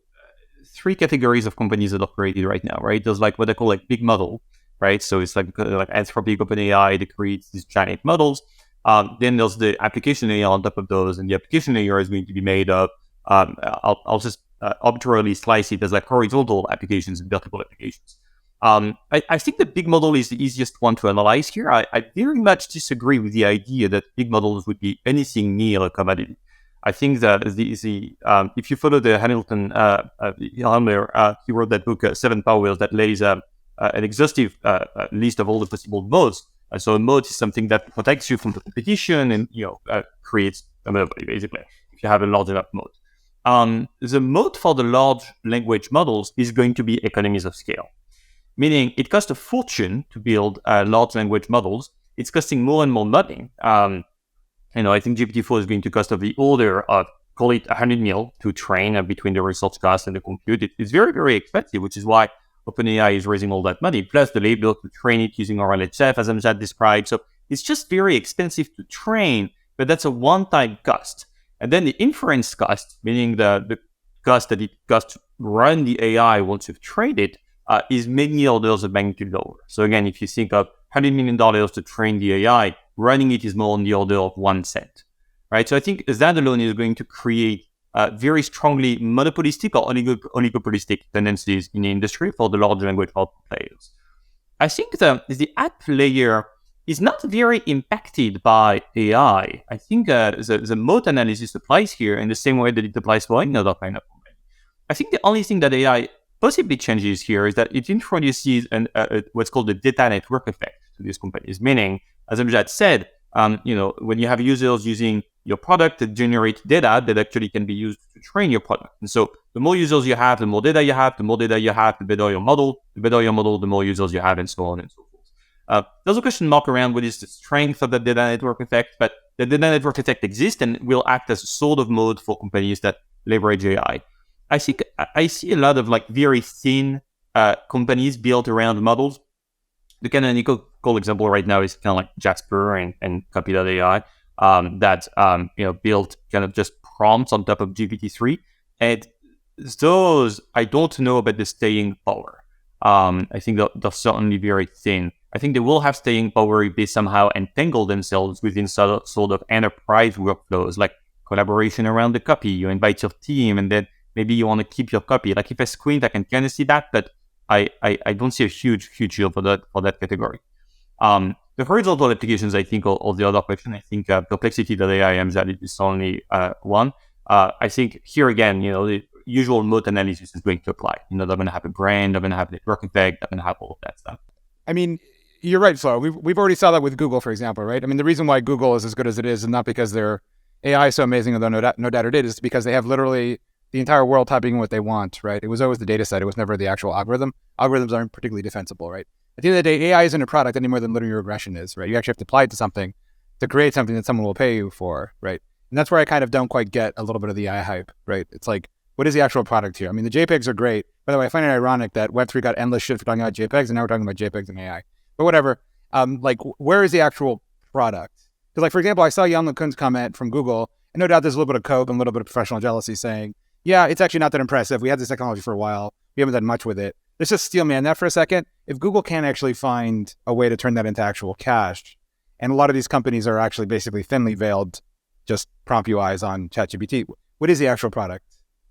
three categories of companies that are created right now, right? There's like what I call like big model, right? So it's like Anthropic, OpenAI that creates these giant models. Then there's the application layer on top of those, and the application layer is going to be made of I'll just arbitrarily slice it as like horizontal applications and vertical applications. I think the big model is the easiest one to analyze here. I very much disagree with the idea that big models would be anything near a commodity. I think that if you follow the Hamilton Helmer, he wrote that book, Seven Powers, that lays an exhaustive list of all the possible modes. So a mode is something that protects you from the competition and creates a monopoly, basically, if you have a large enough mode. The mode for the large language models is going to be economies of scale, meaning it costs a fortune to build large language models. It's costing more and more money. I think GPT-4 is going to cost of the order of, call it 100 mil to train between the research cost and the compute. It's very, very expensive, which is why OpenAI is raising all that money, plus the labor to train it using RLHF, as Amjad described. So it's just very expensive to train, but that's a one-time cost. And then the inference cost, meaning the cost that it costs to run the AI once you've trained it is many orders of magnitude lower. So again, if you think of $100 million to train the AI, running it is more on the order of 1 cent, right? So I think that alone is going to create very strongly monopolistic or oligopolistic tendencies in the industry for the large language model players. I think the app layer is not very impacted by AI. I think the moat analysis applies here in the same way that it applies for any other kind of company. I think the only thing that AI possibly changes here is that it introduces what's called the data network effect to these companies. Meaning, as Amjad said, when you have users using your product to generate data that actually can be used to train your product. And so the more users you have, the more data you have, the more data you have, the better your model, the more users you have, and so on and so forth. There's a question mark around what is the strength of the data network effect, but the data network effect exists and will act as a sort of mode for companies that leverage AI. I think I see a lot of very thin companies built around models. The canonical example right now is kind of like Jasper and Copy.ai that built kind of just prompts on top of GPT-3. And those, I don't know about the staying power. I think they're certainly very thin. I think they will have staying power if they somehow entangle themselves within sort of enterprise workflows, like collaboration around the copy. You invite your team and then maybe you want to keep your copy. Like if I squint, I can kind of see that, but I don't see a huge deal for that category. The horizontal applications, I think, or the other question, I think complexity.ai Amjad is only one. I think here again, the usual moat analysis is going to apply. They're going to have a brand, they're going to have a network effect, they're going to have all of that stuff. I mean, you're right, Flo. We've already saw that with Google, for example, right? I mean, the reason why Google is as good as it is not because their AI is so amazing, although no doubt it is because they have literally the entire world typing in what they want, right? It was always the data set. It was never the actual algorithm. Algorithms aren't particularly defensible, right? At the end of the day, AI isn't a product any more than linear regression is, right? You actually have to apply it to something to create something that someone will pay you for, right? And that's where I kind of don't quite get a little bit of the AI hype, right? It's like, what is the actual product here? I mean, the JPEGs are great. By the way, I find it ironic that Web3 got endless shit for talking about JPEGs, and now we're talking about JPEGs and AI. But whatever. Where is the actual product? Because, for example, I saw Jan LeCun's comment from Google, and no doubt there's a little bit of code and a little bit of professional jealousy saying, yeah, it's actually not that impressive. We had this technology for a while. We haven't done much with it. Let's just steel man that for a second. If Google can't actually find a way to turn that into actual cash, and a lot of these companies are actually basically thinly veiled, just prompt UIs on ChatGPT, what is the actual product?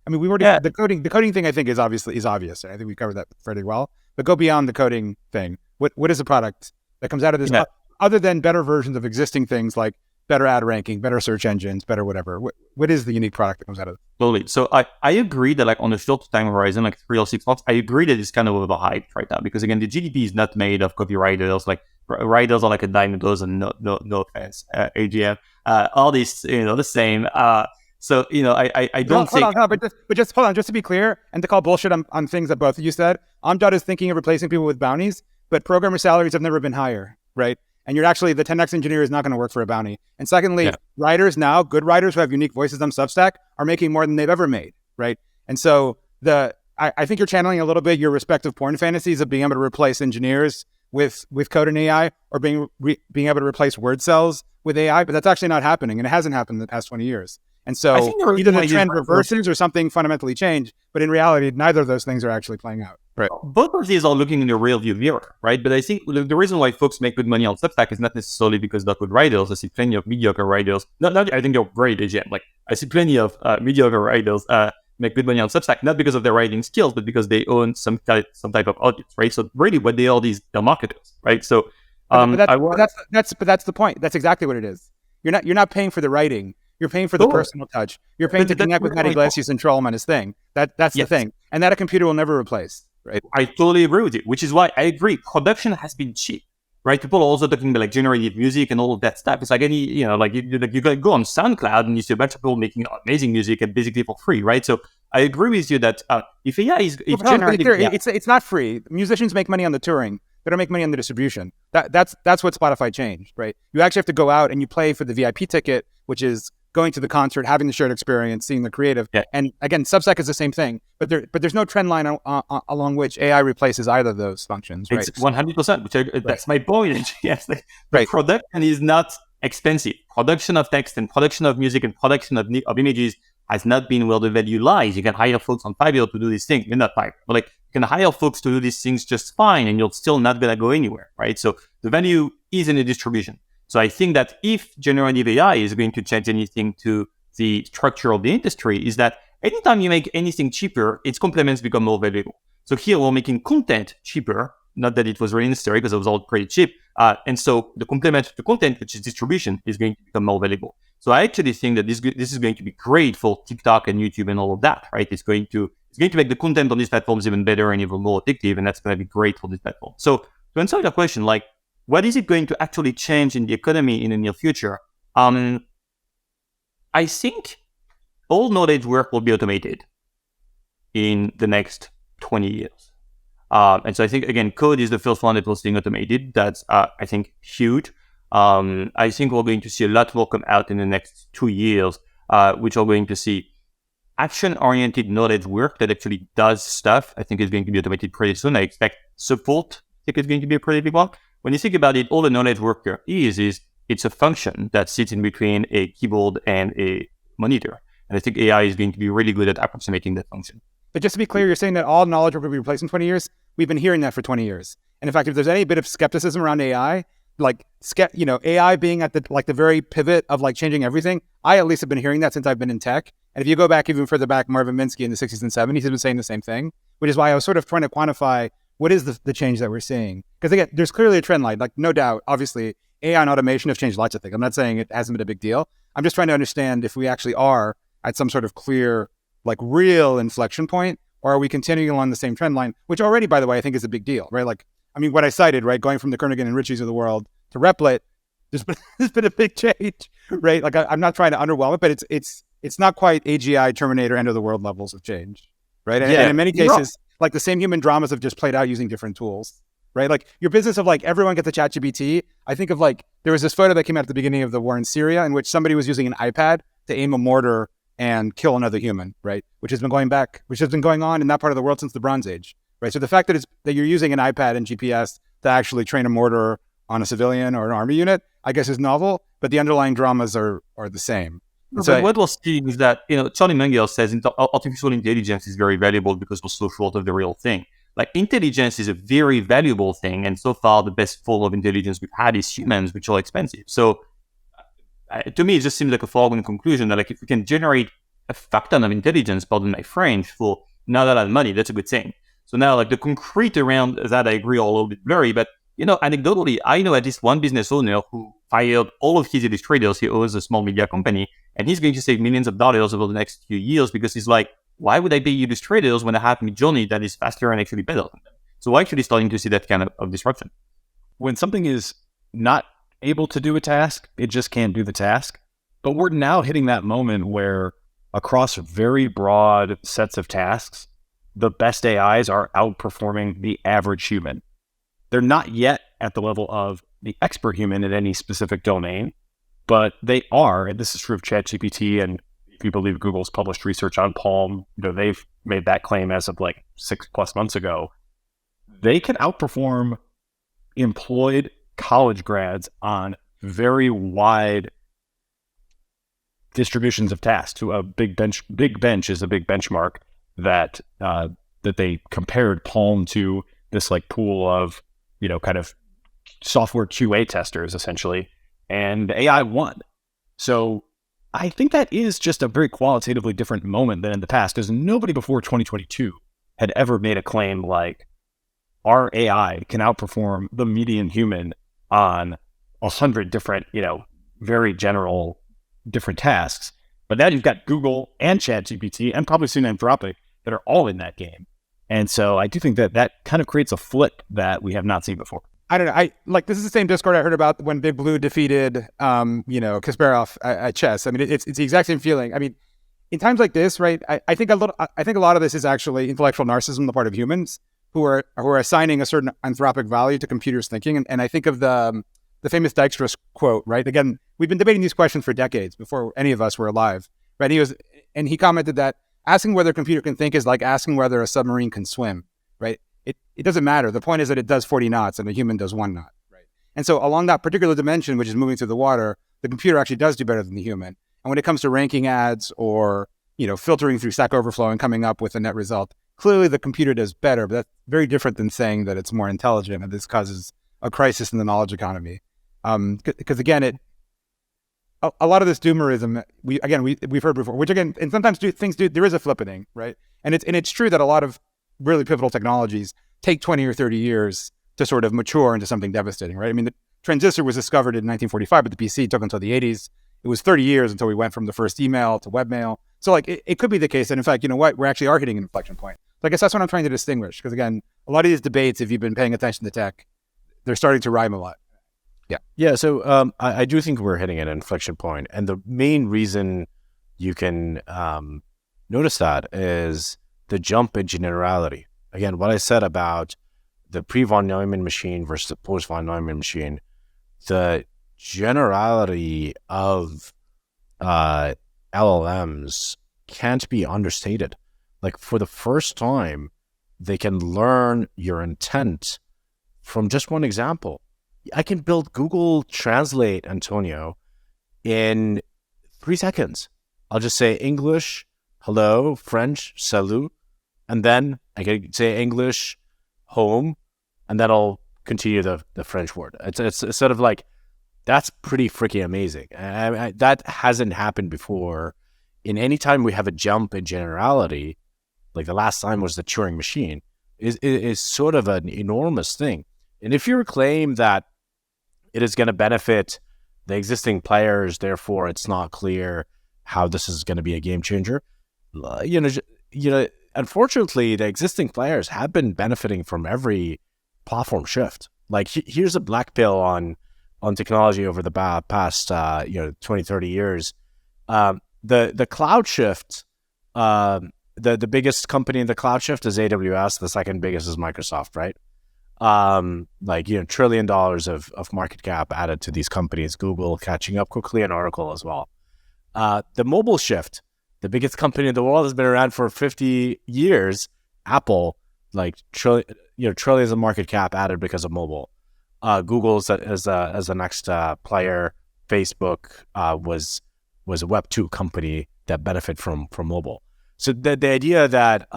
I mean, we already the coding thing. I think is obvious. Right? I think we covered that fairly well. But go beyond the coding thing. What is the product that comes out of this? Yeah. Other than better versions of existing things like better ad ranking, better search engines, better whatever. What is the unique product that comes out of it? Totally. So I agree that on a short time horizon, like 3 or 6 months, I agree that it's kind of overhyped right now because again, the GDP is not made of copywriters. Like writers are like a dime a dozen. No offense, AGM. All these, the same. So I don't think. Hold on, but just hold on, just to be clear, and to call bullshit on things that both of you said. Amjad is thinking of replacing people with bounties, but programmer salaries have never been higher, right? And you're actually, the 10x engineer is not going to work for a bounty. And secondly, writers now, good writers who have unique voices on Substack are making more than they've ever made, right? And so I think you're channeling a little bit your respective porn fantasies of being able to replace engineers with code and AI, or being able to replace word cells with AI, but that's actually not happening, and it hasn't happened in the past 20 years. And so either the trend reverses or something fundamentally changed, but in reality, neither of those things are actually playing out. Right. Both of these are looking in the rear view mirror, right? But I think the reason why folks make good money on Substack is not necessarily because they're good writers. I see plenty of mediocre writers. I think they're great, AGM. Like I see plenty of mediocre writers make good money on Substack, not because of their writing skills, but because they own some type of audience, right? So really, what they are, they're marketers, right? So, but that's the point. That's exactly what it is. You're not paying for the writing. You're paying for the personal touch. You're paying to connect with Matty Iglesias and troll him on his thing. That's the thing, and that a computer will never replace. Right. I totally agree with you, which is why I agree. Production has been cheap, right? People are also talking about like generative music and all of that stuff. It's like any, you can go on SoundCloud and you see a bunch of people making amazing music and basically for free, right? So I agree with you that if AI is generative, it's not free. Musicians make money on the touring. They don't make money on the distribution. That's what Spotify changed, right? You actually have to go out and you pay for the VIP ticket, which is going to the concert, having the shared experience, seeing the creative. Yeah. And again, Substack is the same thing, but there's no trend line along which AI replaces either of those functions, right? It's 100%, that's my point. Yes, production is not expensive. Production of text and production of music and production of images has not been where the value lies. You can hire folks on Fiverr to do these things. Maybe not Fiverr, but like you can hire folks to do these things just fine, and you're still not going to go anywhere, right? So the value is in the distribution. So I think that if generative AI is going to change anything to the structure of the industry, is that anytime you make anything cheaper, its complements become more valuable. So here we're making content cheaper, not that it was really necessary because it was all pretty cheap. And so the complement to content, which is distribution, is going to become more valuable. So I actually think that this is going to be great for TikTok and YouTube and all of that, right? It's going to make the content on these platforms even better and even more addictive, and that's going to be great for this platform. So to answer your question, like, what is it going to actually change in the economy in the near future? I think all knowledge work will be automated in the next 20 years. And so I think, again, code is the first one that was being automated. That's, I think, huge. I think we're going to see a lot more come out in the next 2 years, which are going to see action-oriented knowledge work that actually does stuff. I think is going to be automated pretty soon. I expect support. I think it's going to be a pretty big one. When you think about it, all the knowledge worker is it's a function that sits in between a keyboard and a monitor. And I think AI is going to be really good at approximating that function. But just to be clear, you're saying that all knowledge will be replaced in 20 years? We've been hearing that for 20 years. And in fact, if there's any bit of skepticism around AI, like, AI being at the very pivot of like changing everything, I at least have been hearing that since I've been in tech. And if you go back even further back, Marvin Minsky in the 60s and 70s has been saying the same thing, which is why I was sort of trying to quantify what is the change that we're seeing. Because again, there's clearly a trend line, like no doubt, obviously, AI and automation have changed lots of things. I'm not saying it hasn't been a big deal. I'm just trying to understand if we actually are at some sort of clear, like real inflection point, or are we continuing along the same trend line, which already, by the way, I think is a big deal, right? Like, I mean, what I cited, right, going from the Kernighan and Richies of the world to Replit, there's been a big change, right? Like, I'm not trying to underwhelm it, but it's not quite AGI, Terminator, end of the world levels of change, right? And in many cases, like the same human dramas have just played out using different tools, right? Like your business of like everyone gets a chatGPT. I think of like, there was this photo that came out at the beginning of the war in Syria in which somebody was using an iPad to aim a mortar and kill another human, right? Which has been going on in that part of the world since the Bronze Age, right? So the fact that you're using an iPad and GPS to actually train a mortar on a civilian or an army unit, I guess is novel, but the underlying dramas are the same. So what we're seeing is that, Charlie Munger says artificial intelligence is very valuable because we're so short of the real thing. Like, intelligence is a very valuable thing, and so far the best form of intelligence we've had is humans, which are expensive. So to me, it just seems like a foregone conclusion that, like, if we can generate a fuck ton of intelligence, pardon my French, for not a lot of money, that's a good thing. So now, like, the concrete around that, I agree, are a little bit blurry, but anecdotally, I know at least one business owner who fired all of his illustrators. He owns a small media company, and he's going to save millions of dollars over the next few years because he's like, why would I pay illustrators when I have Midjourney that is faster and actually better than them? So we're actually starting to see that kind of disruption. When something is not able to do a task, it just can't do the task. But we're now hitting that moment where across very broad sets of tasks, the best AIs are outperforming the average human. They're not yet at the level of the expert human in any specific domain, but they are, and this is true of ChatGPT, and if you believe Google's published research on Palm, they've made that claim as of like 6+ months ago. They can outperform employed college grads on very wide distributions of tasks. To a big bench is a big benchmark that they compared Palm to this like pool of kind of software QA testers essentially, and AI won. So I think that is just a very qualitatively different moment than in the past, because nobody before 2022 had ever made a claim like our AI can outperform the median human on 100 different, very general different tasks. But now you've got Google and ChatGPT and probably soon Anthropic that are all in that game. And so I do think that kind of creates a flip that we have not seen before. I don't know. This is the same Discord I heard about when Big Blue defeated, Kasparov at chess. I mean, it's the exact same feeling. I mean, in times like this, right? I think a lot of this is actually intellectual narcissism on the part of humans who are assigning a certain anthropic value to computers thinking. And I think of the famous Dijkstra's quote, right? Again, we've been debating these questions for decades before any of us were alive, right? He commented that asking whether a computer can think is like asking whether a submarine can swim, right? It doesn't matter. The point is that it does 40 knots and a human does 1 knot, right? And so along that particular dimension, which is moving through the water, the computer actually does do better than the human. And when it comes to ranking ads or filtering through Stack Overflow and coming up with a net result. Clearly, the computer does better, but that's very different than saying that it's more intelligent, and this causes a crisis in the knowledge economy. Because again, a lot of this doomerism we've heard before, which again, and sometimes there is a flippening, right? And it's true that a lot of really pivotal technologies take 20 or 30 years to sort of mature into something devastating, right? I mean, the transistor was discovered in 1945, but the PC took until the 80s. It was 30 years until we went from the first email to webmail. So like it could be the case that in fact, you know what, we're actually hitting an inflection point. So I guess that's what I'm trying to distinguish. Because again, a lot of these debates, if you've been paying attention to tech, they're starting to rhyme a lot. Yeah. So I do think we're hitting an inflection point. And the main reason you can notice that is the jump in generality. Again, what I said about the pre-von Neumann machine versus the post-von Neumann machine, the generality of LLMs can't be understated. Like for the first time, they can learn your intent from just one example. I can build Google Translate, Antonio, in 3 seconds. I'll just say English, hello, French, salut, and then I can say English, home, and then I'll continue the French word. It's sort of like, that's pretty freaking amazing. That hasn't happened before. In any time we have a jump in generality, like the last time was the Turing machine, is sort of an enormous thing. And if you claim that it is going to benefit the existing players, therefore it's not clear how this is going to be a game changer, unfortunately, the existing players have been benefiting from every platform shift. Like here's a black pill on technology over the past 20, 30 years. The cloud shift, the biggest company in the cloud shift is AWS. The second biggest is Microsoft, right? $1 trillion of market cap added to these companies. Google catching up quickly, and Oracle as well. The mobile shift, the biggest company in the world, has been around for 50 years. Apple, trillions of market cap added because of mobile. Google as the next player. Facebook was a Web 2 company that benefit from mobile. So the idea that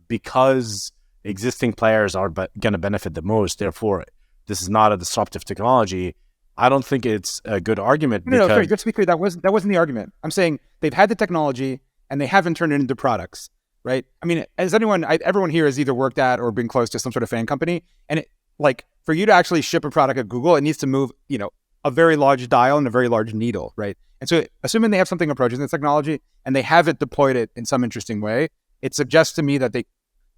because existing players are going to benefit the most, therefore this is not a disruptive technology, I don't think it's a good argument. No, sorry, just to be clear, that wasn't the argument. I'm saying they've had the technology and they haven't turned it into products, right? I mean, as everyone here has either worked at or been close to some sort of fan company, and for you to actually ship a product at Google, it needs to move, a very large dial and a very large needle, right? And so assuming they have something approaching this technology and they haven't deployed it in some interesting way, it suggests to me that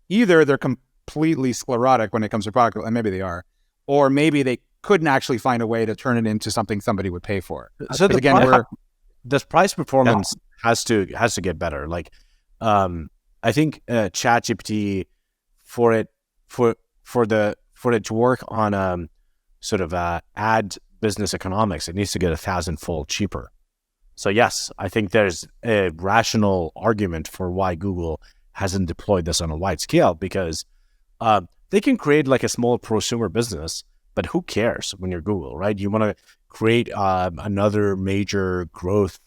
they're completely sclerotic when it comes to product, and maybe they are, or maybe they couldn't actually find a way to turn it into something somebody would pay for. So this price performance has to get better. Like, I think ChatGPT for it to work on sort of ad business economics, it needs to get 1,000-fold cheaper. So yes, I think there's a rational argument for why Google hasn't deployed this on a wide scale, because they can create like a small prosumer business, but who cares when you're Google, right? You want to create another major growth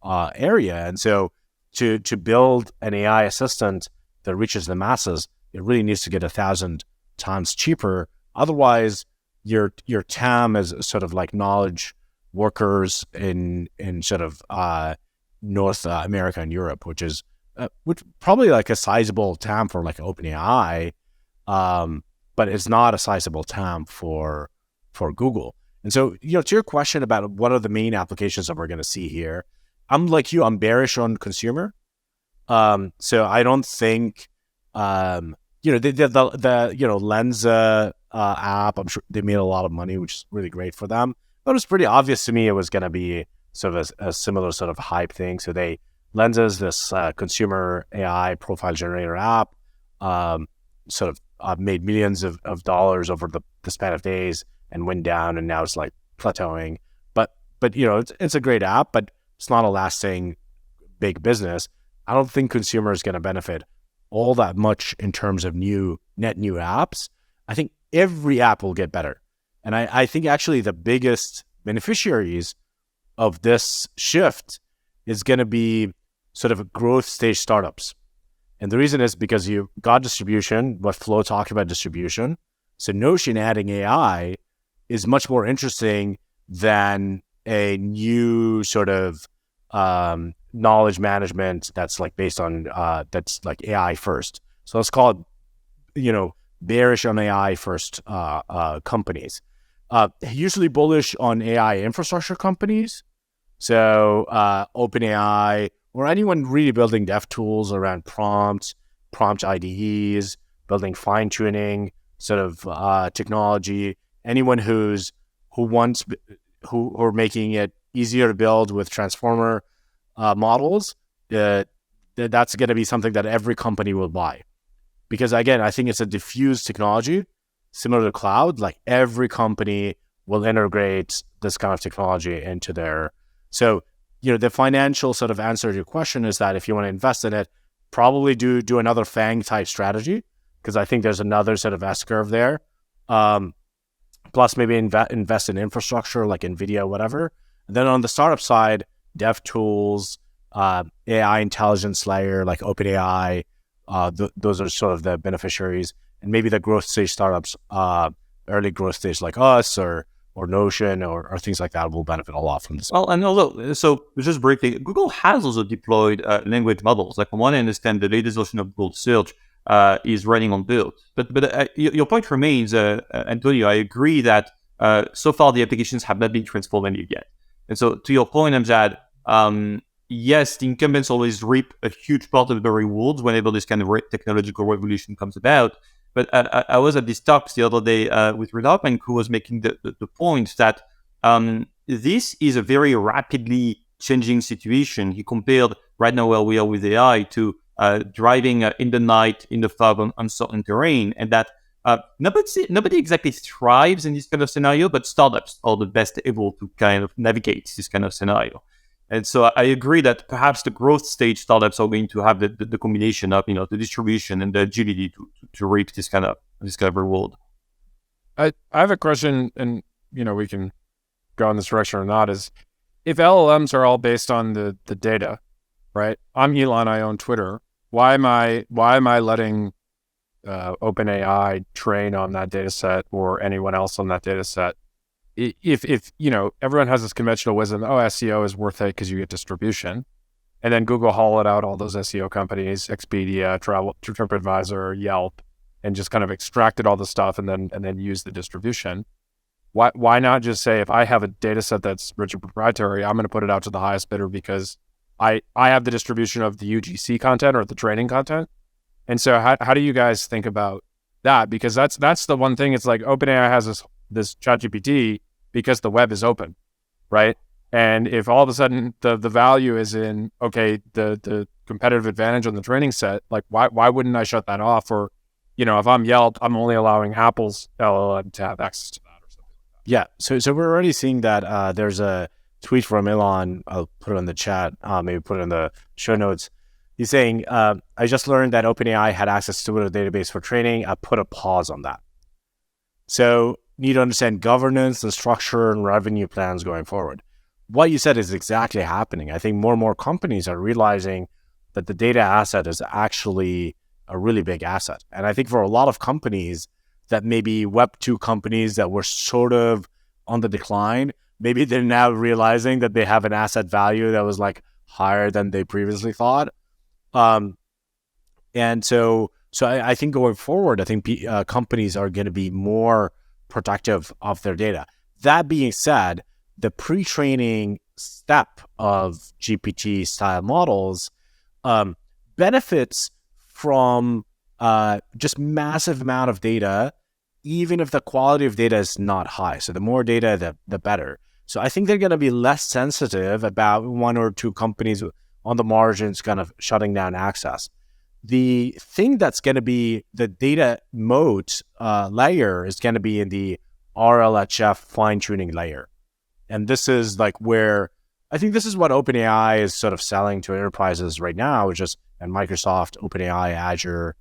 area. And so to build an AI assistant that reaches the masses, it really needs to get 1,000 times cheaper. Otherwise, your TAM is sort of like knowledge workers in sort of North America and Europe, which probably like a sizable TAM for like OpenAI, but it's not a sizable TAM for Google. And so, to your question about what are the main applications that we're going to see here, I'm like you, I'm bearish on consumer. So I don't think, the Lensa app, I'm sure they made a lot of money, which is really great for them. But it was pretty obvious to me it was going to be sort of a similar sort of hype thing. So Lensa is this consumer AI profile generator app, sort of made millions of dollars over the span of days and went down, and now it's like plateauing. But it's a great app, but it's not a lasting big business. I don't think consumer is going to benefit all that much in terms of net new apps. I think every app will get better. And I think actually the biggest beneficiaries of this shift is going to be sort of growth stage startups. And the reason is because you got distribution, what Flo talked about distribution. So Notion adding AI is much more interesting than a new sort of knowledge management that's like based on that's like AI first. So let's call it, bearish on AI first companies. Usually bullish on AI infrastructure companies. So OpenAI or anyone really building dev tools around prompt IDEs, building fine tuning sort of technology. Anyone who are making it easier to build with transformer models, that's going to be something that every company will buy. Because again, I think it's a diffused technology, similar to cloud. Like every company will integrate this kind of technology into their. So, the financial sort of answer to your question is that if you want to invest in it, probably do another FANG type strategy, because I think there's another sort of S curve there. Plus maybe invest in infrastructure like NVIDIA, whatever. And then on the startup side, dev tools, AI intelligence layer like OpenAI, those are sort of the beneficiaries. And maybe the growth stage startups, early growth stage like us or Notion or things like that will benefit a lot from this. Well, and also, so just briefly, Google has also deployed language models. Like from what I understand, the latest version of Google Search is running on build. But your point remains, Antonio, I agree that so far the applications have not been transformative yet. And so to your point, Amjad, yes, the incumbents always reap a huge part of the rewards whenever this kind of technological revolution comes about. But I was at this talk the other day with Redharman, who was making the point that this is a very rapidly changing situation. He compared right now where we are with AI to driving in the night, in the fog, on uncertain terrain, and that nobody exactly thrives in this kind of scenario, but startups are the best able to kind of navigate this kind of scenario. And so I agree that perhaps the growth stage startups are going to have the combination of the distribution and the agility to reap this kind of reward. I have a question, and we can go in this direction or not. Is if LLMs are all based on the data, right? I'm Elon. I own Twitter. Why am I letting OpenAI train on that data set or anyone else on that data set? If everyone has this conventional wisdom, SEO is worth it because you get distribution, and then Google hollowed out all those SEO companies, Expedia, TripAdvisor, Yelp, and just kind of extracted all the stuff and then use the distribution. Why not just say, if I have a data set that's rich and proprietary, I'm going to put it out to the highest bidder because I have the distribution of the UGC content or the training content. And so how do you guys think about that? Because that's the one thing. It's like OpenAI has this ChatGPT because the web is open, right? And if all of a sudden the value is in, the competitive advantage on the training set, like why wouldn't I shut that off? Or, if I'm Yelp, I'm only allowing Apple's LLM to have access to that or something like that. Yeah. So we're already seeing that there's a tweet from Elon. I'll put it in the chat, maybe put it in the show notes. He's saying, I just learned that OpenAI had access to a database for training. I put a pause on that. So need to understand governance and structure and revenue plans going forward. What you said is exactly happening. I think more and more companies are realizing that the data asset is actually a really big asset. And I think for a lot of companies that maybe Web 2 companies that were sort of on the decline, maybe they're now realizing that they have an asset value that was like higher than they previously thought. And so I think going forward, I think companies are going to be more protective of their data. That being said, the pre-training step of GPT style models benefits from just massive amount of data, even if the quality of data is not high. So the more data, the better. So I think they're going to be less sensitive about one or two companies on the margins kind of shutting down access. The thing that's going to be the data moat layer is going to be in the RLHF fine-tuning layer. And this is like where I think this is what OpenAI is sort of selling to enterprises right now, which is and Microsoft, OpenAI, Azure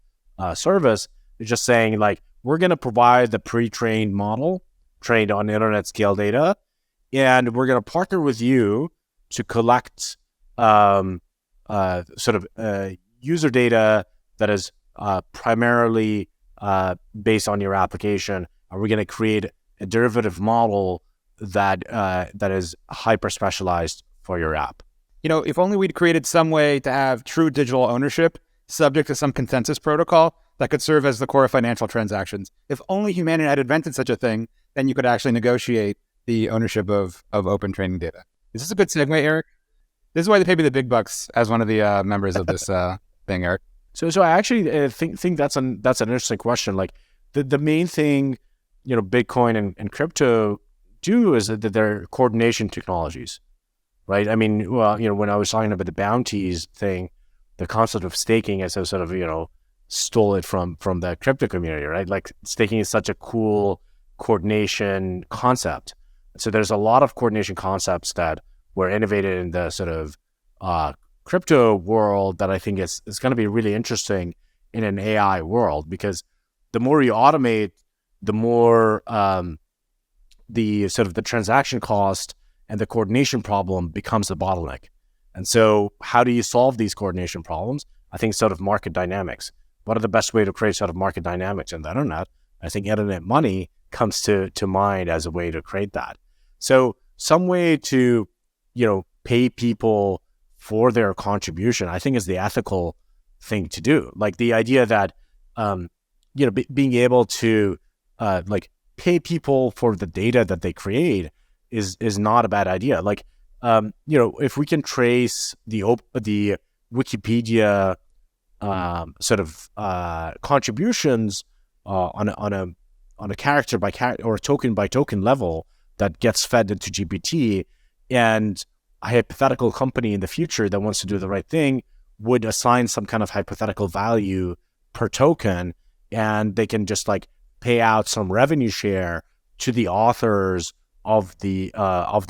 service. They're just saying like, we're going to provide the pre-trained model trained on internet scale data, and we're going to partner with you to collect user data that is primarily based on your application? Are we going to create a derivative model that is hyper specialized for your app? If only we'd created some way to have true digital ownership subject to some consensus protocol that could serve as the core of financial transactions. If only humanity had invented such a thing, then you could actually negotiate the ownership of open training data. Is this a good segue, Eric? This is why they pay me the big bucks as one of the members of this thing, Eric. So I actually think that's an interesting question. Like the main thing, Bitcoin and crypto do is that they're coordination technologies, right? I mean, well, when I was talking about the Bounties thing, the concept of staking as a sort of, stole it from the crypto community, right? Like staking is such a cool coordination concept. So there's a lot of coordination concepts that were innovated in the sort of crypto world that I think is going to be really interesting in an AI world, because the more you automate, the more the sort of the transaction cost and the coordination problem becomes the bottleneck. And so how do you solve these coordination problems? I think sort of market dynamics. What are the best way to create sort of market dynamics in the internet? I think internet money comes to mind as a way to create that. So some way to, pay people for their contribution, I think is the ethical thing to do. Like the idea that, being able to pay people for the data that they create is not a bad idea. Like, if we can trace the Wikipedia contributions on a character by character or token by token level that gets fed into GPT, and a hypothetical company in the future that wants to do the right thing would assign some kind of hypothetical value per token, and they can just pay out some revenue share to the authors of the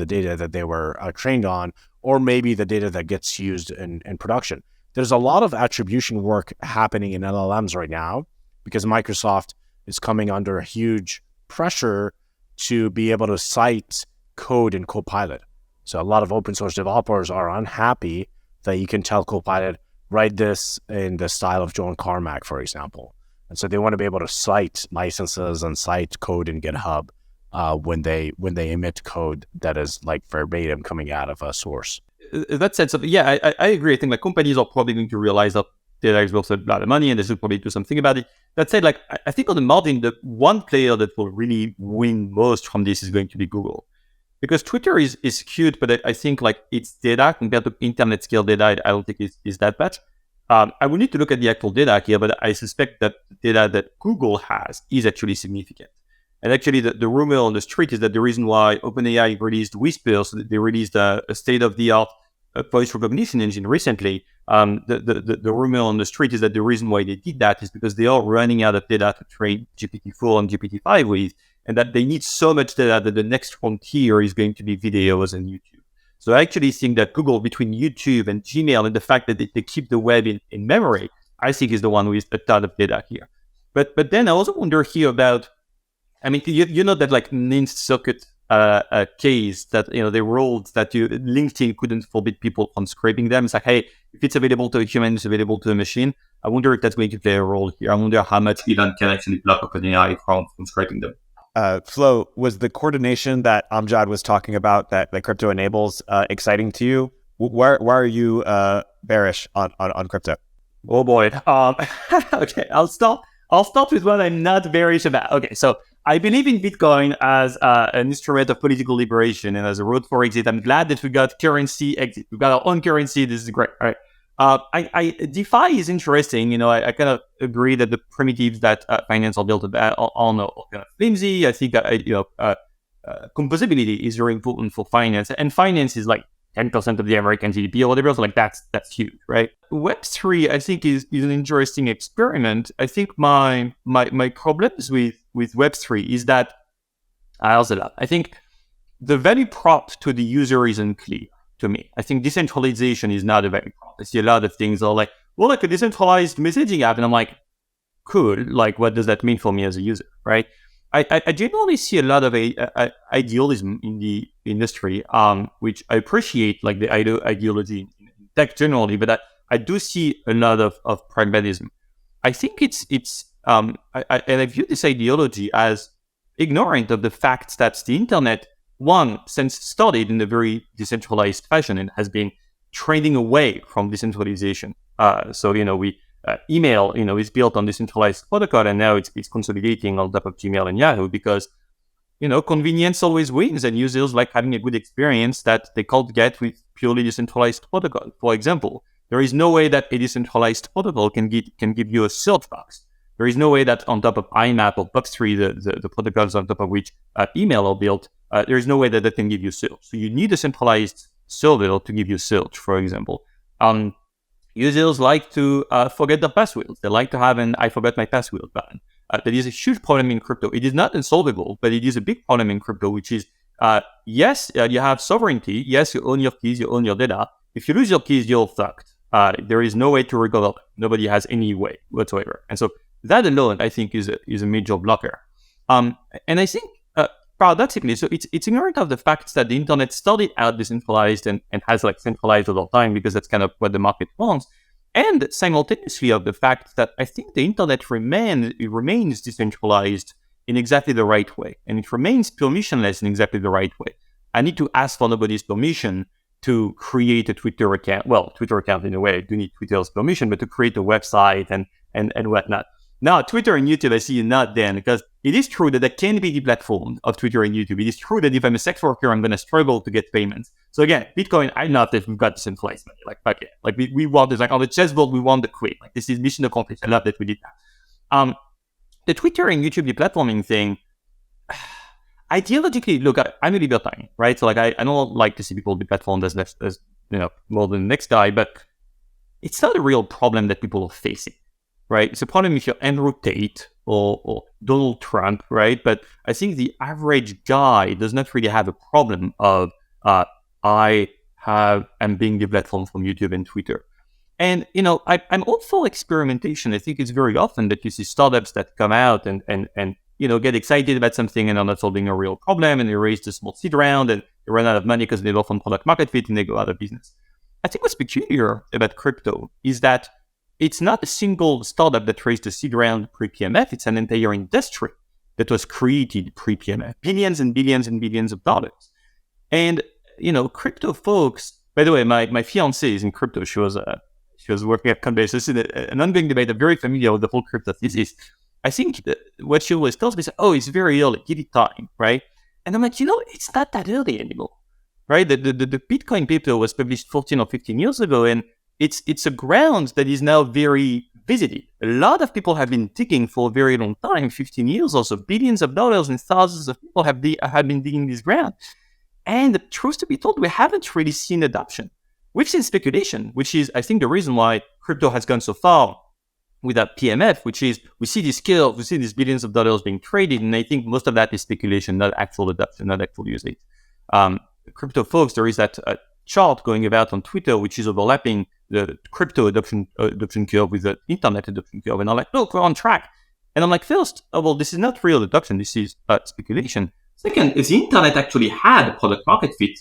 data that they were trained on, or maybe the data that gets used in production. There's a lot of attribution work happening in LLMs right now because Microsoft is coming under a huge pressure to be able to cite code in Copilot. So a lot of open source developers are unhappy that you can tell Copilot, write this in the style of John Carmack, for example. And so they want to be able to cite licenses and cite code in GitHub when they emit code that is verbatim coming out of a source. That said, so yeah, I agree. I think companies are probably going to realize that data is worth a lot of money and they should probably do something about it. That said, I think on the margin, the one player that will really win most from this is going to be Google. Because Twitter is cute, but I think its data compared to internet scale data, I don't think is that bad. I will need to look at the actual data here, but I suspect that the data that Google has is actually significant. And actually, the rumor on the street is that the reason why OpenAI released Whisper, so they released a state-of-the-art voice recognition engine recently, the rumor on the street is that the reason why they did that is because they are running out of data to train GPT-4 and GPT-5 with, and that they need so much data that the next frontier is going to be videos and YouTube. So I actually think that Google, between YouTube and Gmail and the fact that they keep the web in memory, I think is the one with a ton of data here. But then I also wonder here about, I mean, you know that Ninth Circuit case that, they ruled that LinkedIn couldn't forbid people from scraping them. It's hey, if it's available to a human, it's available to a machine. I wonder if that's going to play a role here. I wonder how much Elon can actually block OpenAI from scraping them. Flo, was the coordination that Amjad was talking about that crypto enables exciting to you? Why are you bearish on crypto? Oh boy. Okay, I'll start with what I'm not bearish about. Okay, so I believe in Bitcoin as an instrument of political liberation and as a road for exit. I'm glad that we got currency exit. We've got our own currency. This is great. All right. DeFi is interesting. I kind of agree that the primitives that finance are built on are kind of flimsy. I think that composability is very important for finance, and finance is 10% of the American GDP or whatever. So that's huge, right? Web3, I think, is an interesting experiment. I think my problems with Web3 is that I think the value prop to the user is unclear. To me, I think decentralization is not a value prop. I see a lot of things are a decentralized messaging app, and I'm cool. What does that mean for me as a user, right? I generally see a lot of idealism in the industry, which I appreciate, the ideology in tech generally, but I do see a lot of pragmatism. I think I view this ideology as ignorant of the fact that the internet, since started in a very decentralized fashion and has been trending away from decentralization. Email, is built on decentralized protocol, and now it's consolidating on top of Gmail and Yahoo because, convenience always wins, and users like having a good experience that they can't get with purely decentralized protocol. For example, there is no way that a decentralized protocol can give you a search box. There is no way that on top of IMAP or POP3, the protocols on top of which email are built, there is no way that can give you search. So you need a centralized server to give you search, for example. Users like to forget their passwords. They like to have an I forgot my password button. That is a huge problem in crypto. It is not unsolvable, but it is a big problem in crypto, which is, yes, you have sovereignty. Yes, you own your keys, you own your data. If you lose your keys, you're fucked. There is no way to recover them. Nobody has any way whatsoever. And so that alone, I think, is a major blocker. And I think, paradoxically, so it's ignorant of the fact that the internet started out decentralized and has centralized over time because that's kind of what the market wants. And simultaneously of the fact that I think the internet remains decentralized in exactly the right way. And it remains permissionless in exactly the right way. I need to ask for nobody's permission to create a Twitter account. Well, Twitter account in a way, I do need Twitter's permission, but to create a website and whatnot. Now, Twitter and YouTube, I see you nod then, because it is true that there can be deplatformed of Twitter and YouTube. It is true that if I'm a sex worker, I'm going to struggle to get payments. So again, Bitcoin, I love that we've got decentralized money. Fuck it. We want this, on the chessboard, we want the queen. This is mission accomplished. I love that we did that. The Twitter and YouTube deplatforming thing, ideologically, look, I'm a libertarian, right? So I don't like to see people deplatformed as more than the next guy, but it's not a real problem that people are facing. Right, it's a problem if you're Andrew Tate or Donald Trump, right? But I think the average guy does not really have a problem of I'm being deplatformed from YouTube and Twitter. And I'm all for experimentation. I think it's very often that you see startups that come out and get excited about something and are not solving a real problem, and they raise the small seed round and they run out of money because they don't find product market fit and they go out of business. I think what's peculiar about crypto is that it's not a single startup that raised a seed round pre-PMF. It's an entire industry that was created pre-PMF. Billions and billions and billions of dollars. And, crypto folks, by the way, my fiance is in crypto. She was working at Coinbase. This is an ongoing debate. I'm very familiar with the whole crypto thesis. I think what she always tells me is, it's very early, give it time, right? And I'm like, it's not that early anymore, right? The Bitcoin paper was published 14 or 15 years ago, and it's a ground that is now very visited. A lot of people have been digging for a very long time, 15 years or so. Billions of dollars and thousands of people have been digging this ground. And the truth to be told, we haven't really seen adoption. We've seen speculation, which is, I think, the reason why crypto has gone so far without PMF, which is we see these skills, we see these billions of dollars being traded, and I think most of that is speculation, not actual adoption, not actual usage. Crypto folks, there is that chart going about on Twitter, which is overlapping the crypto adoption curve with the internet adoption curve. And I'm like, look, we're on track. And I'm like, first, this is not real adoption. This is speculation. Second, if the internet actually had a product market fit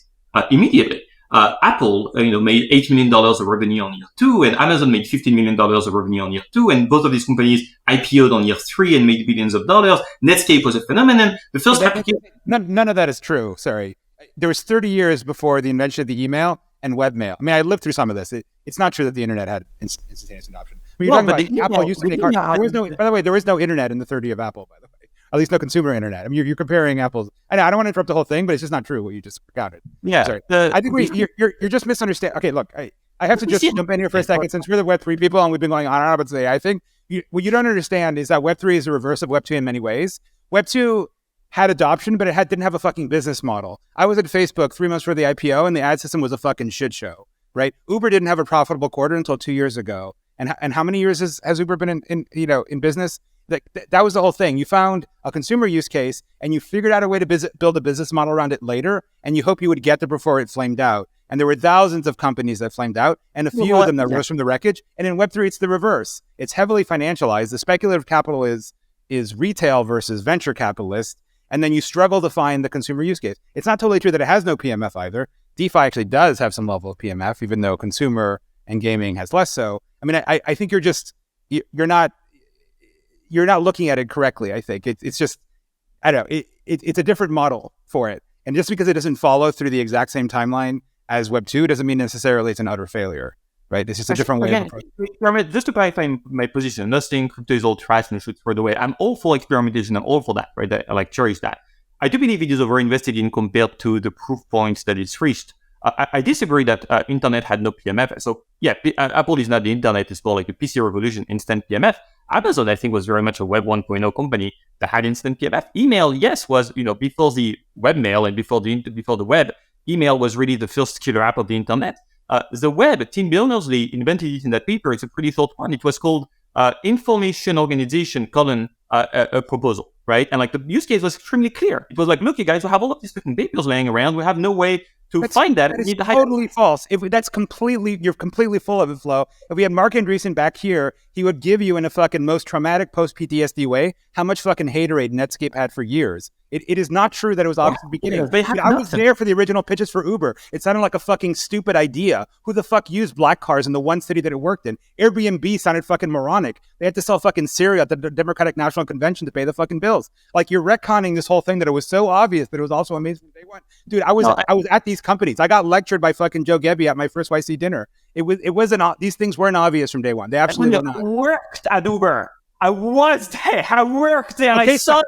immediately, Apple, made $8 million of revenue on year 2, and Amazon made $15 million of revenue on year 2, and both of these companies IPO'd on year 3 and made billions of dollars. Netscape was a phenomenon. The first application... None of that is true. Sorry. There was 30 years before the invention of the email and webmail. I mean, I lived through some of this. It's not true that the internet had instantaneous adoption. I mean, Apple used to make cards. By the way, there was no internet in the 30 of Apple, by the way. At least no consumer internet. I mean, you're comparing apples. I don't want to interrupt the whole thing, but it's just not true what you just recounted. Yeah. Sorry. I think you're just misunderstanding. Okay, look, I have to just jump in here for a second since we're the Web3 people and we've been going on and on about today. I think what you don't understand is that Web3 is a reverse of Web2 in many ways. Web2 had adoption, but it didn't have a fucking business model. I was at Facebook 3 months for the IPO, and the ad system was a fucking shit show, right? Uber didn't have a profitable quarter until 2 years ago. And how many years has Uber been in business? That was the whole thing. You found a consumer use case, and you figured out a way to build a business model around it later, and you hope you would get there before it flamed out. And there were thousands of companies that flamed out, and a few of them that rose from the wreckage. And in Web3, it's the reverse. It's heavily financialized. The speculative capital is retail versus venture capitalist. And then you struggle to find the consumer use case. It's not totally true that it has no PMF either. DeFi actually does have some level of PMF, even though consumer and gaming has less so. I mean, I think you're not looking at it correctly. I think it's just, I don't know, it's a different model for it. And just because it doesn't follow through the exact same timeline as Web 2 doesn't mean necessarily it's an utter failure, right? It's just a different way of approaching. Just to clarify my position, I'm not saying crypto is all trash and should throw it away. I'm all for experimentation. I'm all for that, right? I cherish that. I do believe it is overinvested in compared to the proof points that it's reached. I disagree that internet had no PMF. So yeah, Apple is not the internet. It's more like a PC revolution, instant PMF. Amazon, I think, was very much a Web 1.0 company that had instant PMF. Email, yes, was, before the webmail and before the web, email was really the first killer app of the internet. The web, Tim Berners-Lee invented it in that paper. It's a pretty thought one. It was called Information Organization, a proposal, right? And like the use case was extremely clear. It was like, look, you guys, we have all of these fucking papers laying around. We have no way to find that. That is totally false. You're completely full of it, Flo. If we had Mark Andreessen back here, he would give you in a fucking most traumatic post-PTSD way how much fucking haterade Netscape had for years. It is not true that it was obvious at the beginning. I was there for the original pitches for Uber. It sounded like a fucking stupid idea. Who the fuck used black cars in the one city that it worked in? Airbnb sounded fucking moronic. They had to sell fucking cereal at the Democratic National Convention to pay the fucking bills. Like, you're retconning this whole thing that it was so obvious that it was also amazing from day one. Dude, I was at these companies. I got lectured by fucking Joe Gebbe at my first YC dinner. It wasn't, these things weren't obvious from day one. They absolutely were not. I worked at Uber. I was there. I worked there. And I saw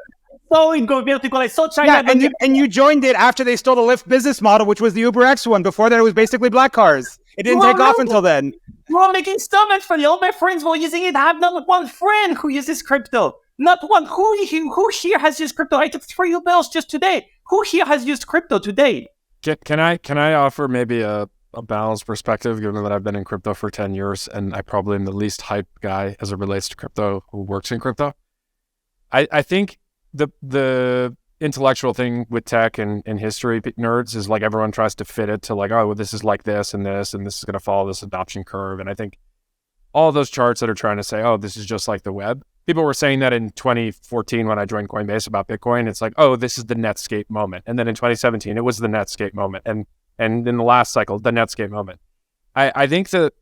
in Go Vertical. I saw China. Yeah, and you joined it after they stole the Lyft business model, which was the Uber X one. Before that, it was basically black cars. It didn't take off until then. You are making so much money. All my friends were using it. I have not one friend who uses crypto. Not one. Who here has used crypto? I took 3 Ubers just today. Who here has used crypto today? Can I offer maybe a balanced perspective, given that I've been in crypto for 10 years and I probably am the least hype guy as it relates to crypto who works in crypto? I think the intellectual thing with tech and history nerds is like everyone tries to fit it to like, oh, well, this is like this and this is going to follow this adoption curve. And I think all those charts that are trying to say, oh, this is just like the web. People were saying that in 2014 when I joined Coinbase about Bitcoin. It's like, oh, this is the Netscape moment. And then in 2017, it was the Netscape moment. And in the last cycle, the Netscape moment. I think the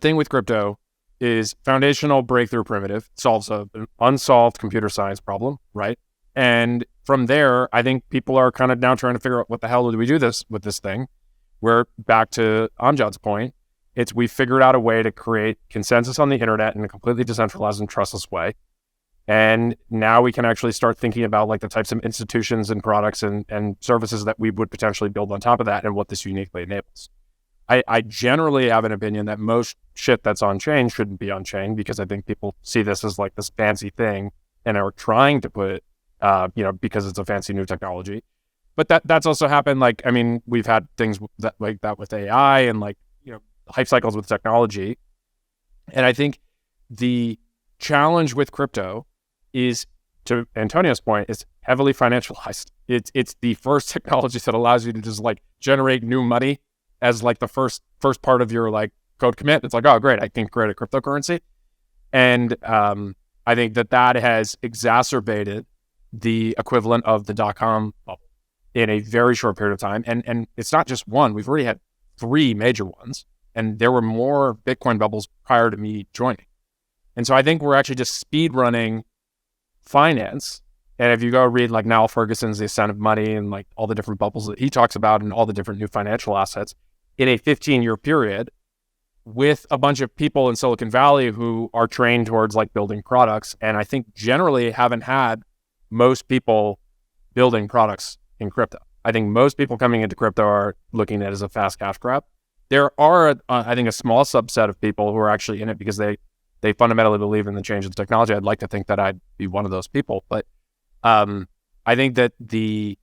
thing with crypto is foundational breakthrough primitive, solves an unsolved computer science problem, right? And from there, I think people are kind of now trying to figure out what the hell do we do with this thing? We're back to Amjad's point. We figured out a way to create consensus on the internet in a completely decentralized and trustless way. And now we can actually start thinking about like the types of institutions and products and services that we would potentially build on top of that and what this uniquely enables. I generally have an opinion that most shit that's on chain shouldn't be on chain because I think people see this as like this fancy thing and are trying to put it, because it's a fancy new technology. But that's also happened. Like, I mean, we've had things like that with AI and like, hype cycles with technology. And I think the challenge with crypto is, to Antonio's point, is heavily financialized. It's the first technology that allows you to just like generate new money as like the first part of your like code commit. It's like, oh, great, I can create a cryptocurrency. And I think that has exacerbated the equivalent of the .com bubble in a very short period of time. And it's not just one. We've already had 3 major ones. And there were more Bitcoin bubbles prior to me joining. And so I think we're actually just speed running finance. And if you go read like Niall Ferguson's The Ascent of Money and like all the different bubbles that he talks about and all the different new financial assets in a 15-year period with a bunch of people in Silicon Valley who are trained towards like building products. And I think generally haven't had most people building products in crypto. I think most people coming into crypto are looking at it as a fast cash grab. There are, I think, a small subset of people who are actually in it because they fundamentally believe in the change of the technology. I'd like to think that I'd be one of those people. But I think that the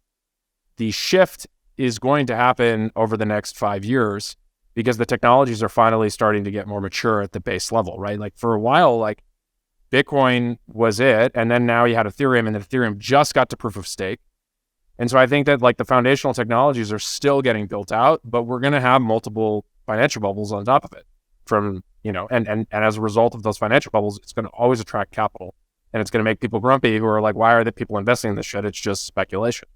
shift is going to happen over the next 5 years because the technologies are finally starting to get more mature at the base level, right? Like for a while, like Bitcoin was it. And then now you had Ethereum, and then Ethereum just got to proof of stake. And so I think that like the foundational technologies are still getting built out, but we're going to have multiple financial bubbles on top of it from, and as a result of those financial bubbles, it's going to always attract capital, and it's going to make people grumpy who are like, why are the people investing in this shit? It's just speculation.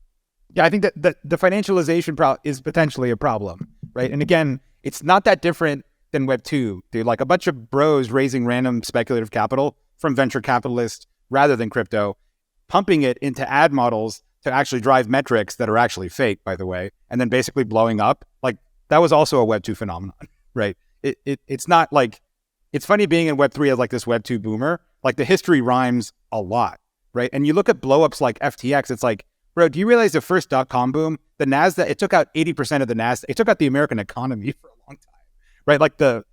Yeah, I think that the financialization is potentially a problem, right? And again, it's not that different than Web 2, dude. Like a bunch of bros raising random speculative capital from venture capitalists rather than crypto, pumping it into ad models to actually drive metrics that are actually fake, by the way, and then basically blowing up. Like that was also a Web 2 phenomenon, right? It's not like, it's funny being in Web 3 as like this Web 2 boomer. Like the history rhymes a lot, right? And you look at blowups like FTX, it's like, bro, do you realize the first .com boom, the NASDAQ, it took out 80% of the NASDAQ, it took out the American economy for a long time, right? Like the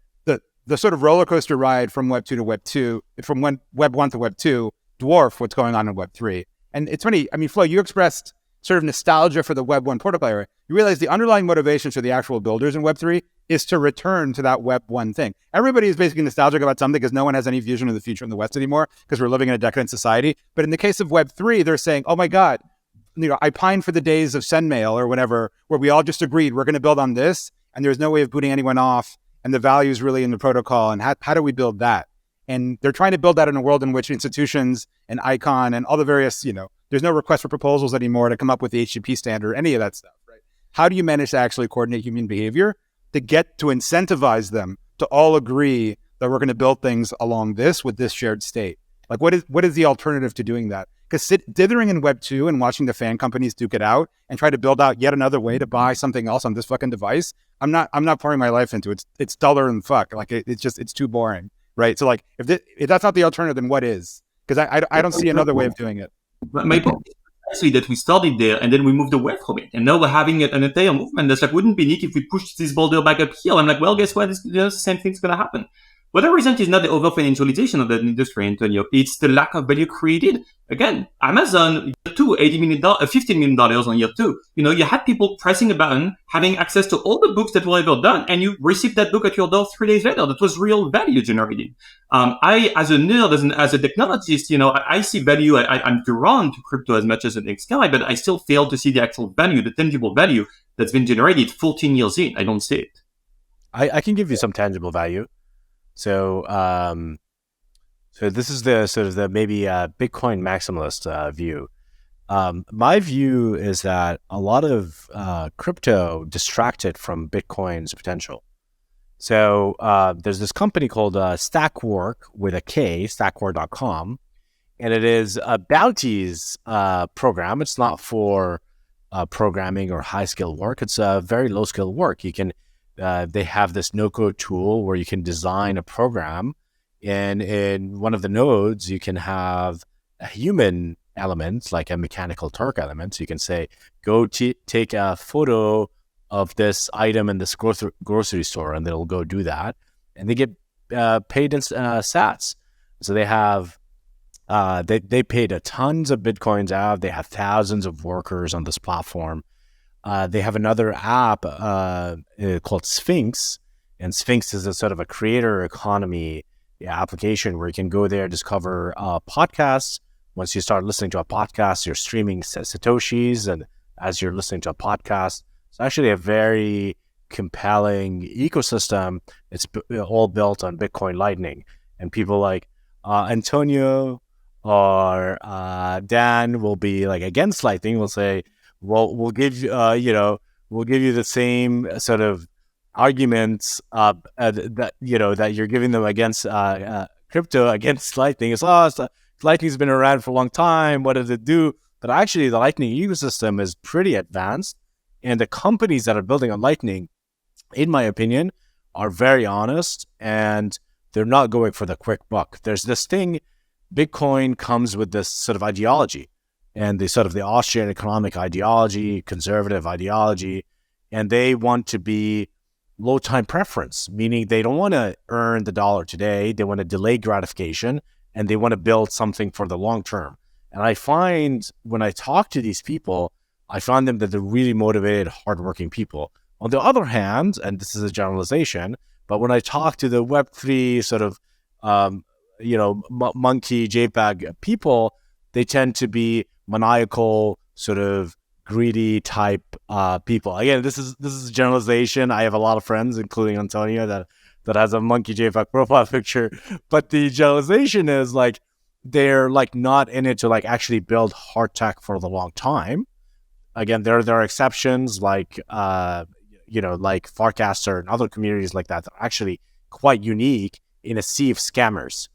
sort of roller coaster ride from Web 2 to Web 2, from Web 1 to Web 2, dwarf what's going on in Web 3. And it's funny, I mean, Flo, you expressed sort of nostalgia for the Web 1 protocol era. You realize the underlying motivations for the actual builders in Web 3 is to return to that Web 1 thing. Everybody is basically nostalgic about something because no one has any vision of the future in the West anymore because we're living in a decadent society. But in the case of Web 3, they're saying, oh my God, I pine for the days of SendMail or whatever, where we all just agreed we're going to build on this and there's no way of booting anyone off and the value is really in the protocol. And how do we build that? And they're trying to build that in a world in which institutions and ICON and all the various, there's no request for proposals anymore to come up with the HTTP standard, any of that stuff, right? How do you manage to actually coordinate human behavior to get to incentivize them to all agree that we're going to build things along this with this shared state? Like what is the alternative to doing that? Because dithering in Web 2 and watching the fan companies duke it out and try to build out yet another way to buy something else on this fucking device, I'm not pouring my life into it. It's duller than fuck. Like it's too boring, right? So like if that's not the alternative, then what is? Because I don't see another way of doing it. But my point is actually that we started there and then we moved away from it. And now we're having an entire movement that's like, wouldn't it be neat if we pushed this boulder back uphill? I'm like, well, guess what? The same thing's going to happen. What I resent is not the over-financialization of the industry, Antonio. It's the lack of value created. Again, Amazon, year two, $15 million on year two. You had people pressing a button, having access to all the books that were ever done, and you received that book at your door 3 days later. That was real value generated. I, as a nerd, as a technologist, I see value. I'm drawn to crypto as much as the next guy, but I still fail to see the actual value, the tangible value that's been generated 14 years in. I don't see it. I can give you some tangible value. So, so this is the sort of the maybe Bitcoin maximalist view. My view is that a lot of crypto distracted from Bitcoin's potential. So there's this company called Stackwork with a K, stackwork.com, and it is a Bounties program. It's not for programming or high-skill work. It's very low-skill work. You can they have this no-code tool where you can design a program, and in one of the nodes, you can have a human element, like a mechanical Turk element. So you can say, go take a photo of this item in this grocery store, and they'll go do that. And they get paid in sats. So they have, they paid a tons of Bitcoins out. They have thousands of workers on this platform. They have another app called Sphinx, and Sphinx is a sort of a creator economy application where you can go there, discover podcasts. Once you start listening to a podcast, you're streaming Satoshis, and as you're listening to a podcast, it's actually a very compelling ecosystem. It's all built on Bitcoin Lightning, and people like Antonio or Dan will be like against Lightning. Will say, well, we'll give you, we'll give you the same sort of arguments that you're giving them against crypto against Lightning. Lightning's been around for a long time. What does it do? But actually, the Lightning ecosystem is pretty advanced, and the companies that are building on Lightning, in my opinion, are very honest, and they're not going for the quick buck. There's this thing, Bitcoin comes with this sort of ideology, and the sort of the Austrian economic ideology, conservative ideology, and they want to be low time preference, meaning they don't want to earn the dollar today. They want to delay gratification, and they want to build something for the long term. And I find when I talk to these people, I find them that they're really motivated, hardworking people. On the other hand, and this is a generalization, but when I talk to the Web3 sort of, monkey JPEG people, they tend to be maniacal, sort of greedy type people. Again, this is a generalization. I have a lot of friends, including Antonio, that has a monkey JPEG profile picture. But the generalization is like they're like not in it to like actually build hard tech for the long time. Again, there are exceptions like like Farcaster and other communities like that are actually quite unique in a sea of scammers.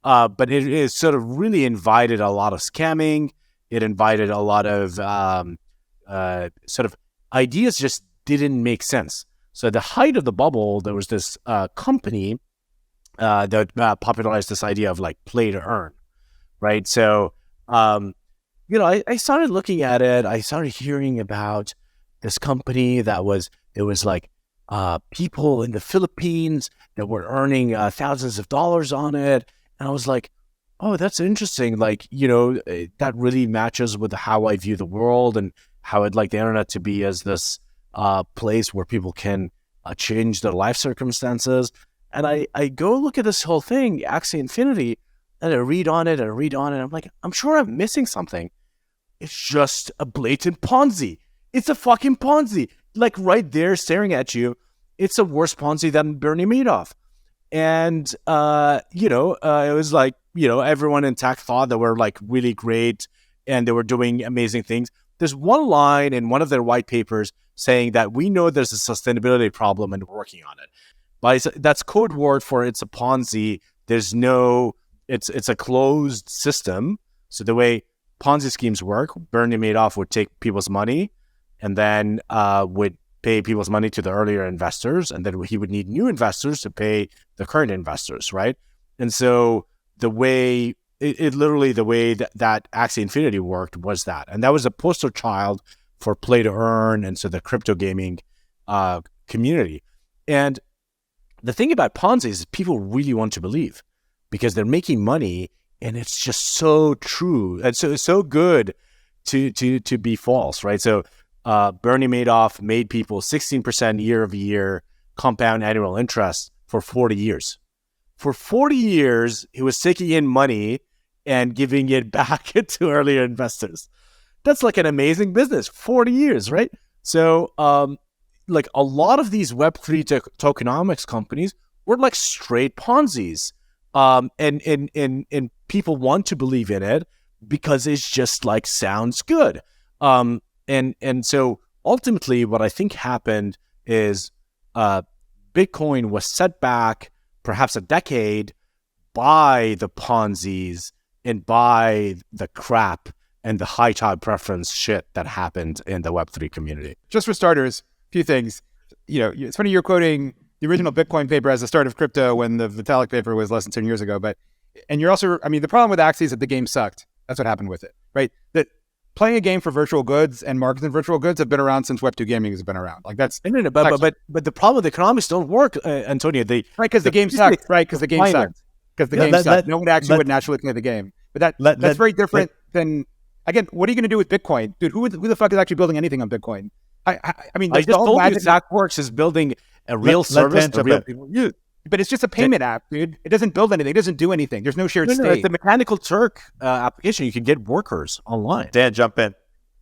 But it sort of really invited a lot of scamming. It invited a lot of sort of ideas just didn't make sense. So at the height of the bubble, there was this company that popularized this idea of like play to earn, right? So, I started looking at it. I started hearing about this company it was like people in the Philippines that were earning thousands of dollars on it. And I was like, oh, that's interesting. Like, that really matches with how I view the world and how I'd like the internet to be as this place where people can change their life circumstances. And I go look at this whole thing, Axie Infinity, and I read on it. I'm like, I'm sure I'm missing something. It's just a blatant Ponzi. It's a fucking Ponzi. Like right there staring at you. It's a worse Ponzi than Bernie Madoff. And, it was like, everyone in tech thought they were like really great and they were doing amazing things. There's one line in one of their white papers saying that we know there's a sustainability problem and we're working on it. But that's code word for it's a Ponzi. There's no, it's a closed system. So the way Ponzi schemes work, Bernie Madoff would take people's money and then would pay people's money to the earlier investors. And then he would need new investors to pay the current investors, right? And so the way, literally the way that Axie Infinity worked was that. And that was a poster child for play to earn and so the crypto gaming community. And the thing about Ponzi is people really want to believe because they're making money and it's just so true. And so it's so good to be false, right? So Bernie Madoff made people 16% year-over-year compound annual interest for 40 years. For 40 years, he was taking in money and giving it back to earlier investors. That's like an amazing business, 40 years, right? So like a lot of these Web3 tokenomics companies were like straight Ponzi's. And people want to believe in it because it's just like sounds good. And so ultimately what I think happened is Bitcoin was set back perhaps a decade by the Ponzi's and by the crap and the high child preference shit that happened in the Web3 community. Just for starters, a few things. It's funny you're quoting the original Bitcoin paper as the start of crypto when the Vitalik paper was less than 10 years ago. And you're also, the problem with Axie is that the game sucked. That's what happened with it, right? That playing a game for virtual goods and markets in virtual goods have been around since Web2 gaming has been around. Like that's... But the problem with the economics don't work, Antonio. Right, because the game sucked. Right, because the game sucked. Because the game sucked. No one actually would naturally play the game. But that's very different than... Again, what are you going to do with Bitcoin? Dude, who the fuck is actually building anything on Bitcoin? I just told you Zackworks is building a real service that real people use. But it's just a payment app, dude. It doesn't build anything. It doesn't do anything. There's no shared state. It's the Mechanical Turk application. You can get workers online. Dan, jump in.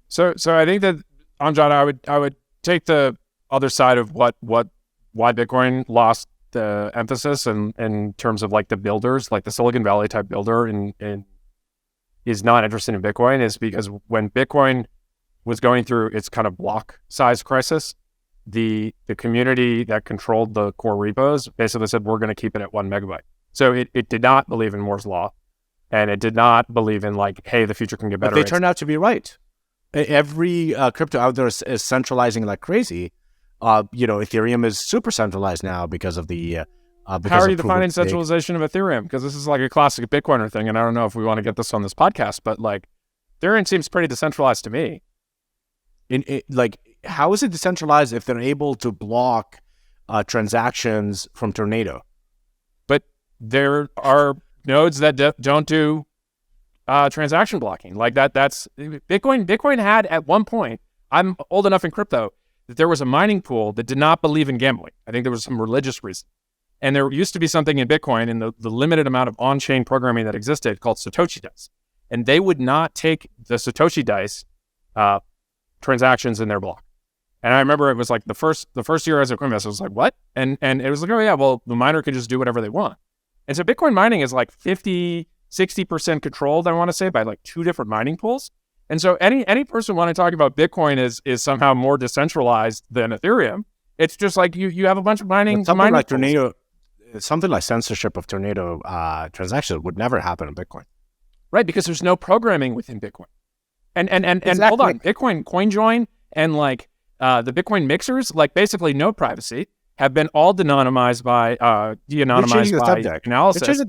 So I think that, Amjad, I would take the other side of why Bitcoin lost the emphasis in terms of like the builders, like the Silicon Valley type builder and is not interested in Bitcoin is because when Bitcoin was going through its kind of block size crisis, the community that controlled the core repos basically said, we're going to keep it at 1 megabyte. So it did not believe in Moore's law, and it did not believe in like, hey, the future can get better. But they turned out to be right. Every crypto out there is centralizing like crazy. Ethereum is super centralized now because of the... How are you defining centralization of Ethereum? Because this is like a classic Bitcoiner thing, and I don't know if we want to get this on this podcast, but like Ethereum seems pretty decentralized to me. How is it decentralized if they're able to block transactions from Tornado? But there are nodes that don't do transaction blocking. Like that's Bitcoin. Bitcoin had at one point, I'm old enough in crypto, that there was a mining pool that did not believe in gambling. I think there was some religious reason. And there used to be something in Bitcoin in the limited amount of on-chain programming that existed called Satoshi dice. And they would not take the Satoshi dice transactions in their block. And I remember it was like the first year as a coin investor, I was like, what? And it was like, oh yeah, well, the miner can just do whatever they want. And so Bitcoin mining is like 50, 60% controlled, I want to say, by like 2 different mining pools. And so any person want to talk about Bitcoin is somehow more decentralized than Ethereum. It's just like you have a bunch of mining. Something like Tornado, something like censorship of tornado transactions would never happen in Bitcoin. Right, because there's no programming within Bitcoin. And Exactly. hold on, Bitcoin CoinJoin and like the Bitcoin mixers, like basically no privacy, have been all de-anonymized by de-anonymized by analysis.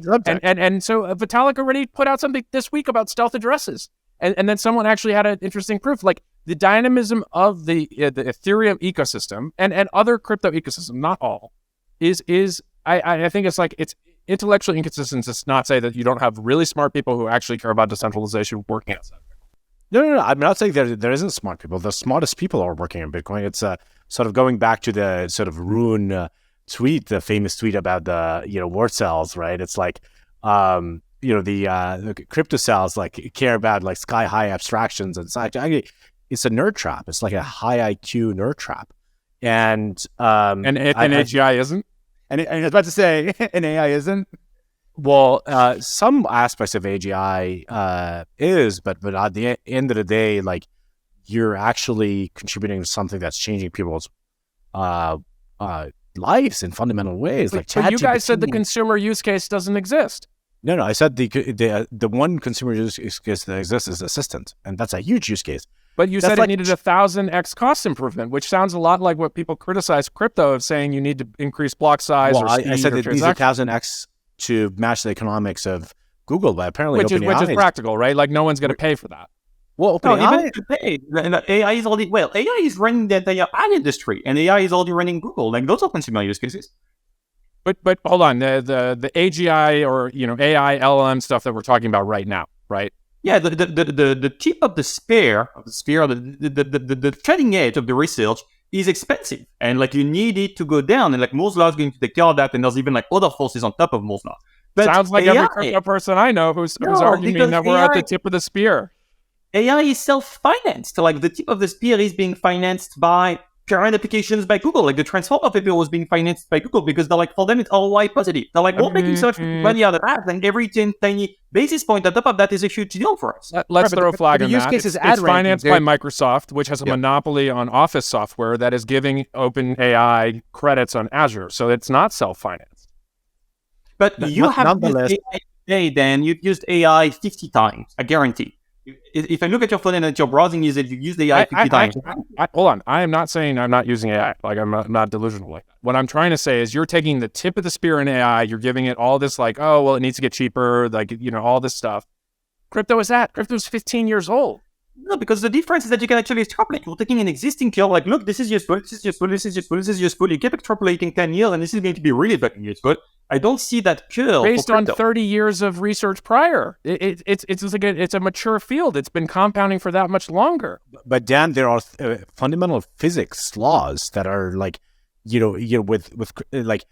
And so Vitalik already put out something this week about stealth addresses. And then someone actually had an interesting proof, like the dynamism of the Ethereum ecosystem and other crypto ecosystem, not all, I think it's intellectually inconsistent to not say that you don't have really smart people who actually care about decentralization working outside. No. I'm not saying there isn't smart people. The smartest people are working on Bitcoin. It's sort of going back to the sort of Rune tweet, the famous tweet about the word cells, right? It's like the crypto cells like care about like sky high abstractions and such. Actually, it's a nerd trap. It's like a high IQ nerd trap, and AGI isn't. And I was about to say, an AI isn't. Well, some aspects of AGI is, but at the end of the day, like you're actually contributing to something that's changing people's lives in fundamental ways. But you guys said the consumer use case doesn't exist. No, I said the one consumer use case that exists is assistant, and that's a huge use case. But you said it needed 1,000x cost improvement, which sounds a lot like what people criticize crypto of saying you need to increase block size or speed. I said or it needs 1,000x to match the economics of Google, but apparently which is practical, right? Like no one's going to pay for that. Well, even if you pay, AI is already AI is running the entire ad industry, and AI is already running Google. Like those are consumer use cases. But hold on, the AGI or AI LLM stuff that we're talking about right now, right? Yeah, the tip of the spear, the cutting edge of the research is expensive, and like you need it to go down, and like Moore's law is going to take care of that, and there's even like other forces on top of Moore's law. But sounds like every crypto person I know who's arguing that we're at the tip of the spear. AI is self-financed. Like the tip of the spear is being financed by current applications by Google. Like the transformer paper was being financed by Google because they're like, for them, it's ROI positive. They're like, we're making so much money out of that. And every tiny basis point on top of that is a huge deal for us. Let's throw a flag on that. It's financed by Microsoft, which has a monopoly on Office software that is giving OpenAI credits on Azure. So it's not self-financed. But you have used AI today, Dan. You've used AI 50 times, I guarantee. If I look at your phone and at your browsing usage, you use AI 50 times. Hold on. I am not saying I'm not using AI. Like I'm not delusional like that. What I'm trying to say is you're taking the tip of the spear in AI. You're giving it all this like, oh, well, it needs to get cheaper. Like, all this stuff. Crypto is 15 years old. No, because the difference is that you can actually extrapolate. You're taking an existing curve, like, look, this is useful, this is useful, this is useful, this is useful. You keep extrapolating 10 years, and this is going to be really fucking useful. I don't see that curve based on 30 years of research prior. It's a mature field. It's been compounding for that much longer. But Dan, there are fundamental physics laws that are like, with like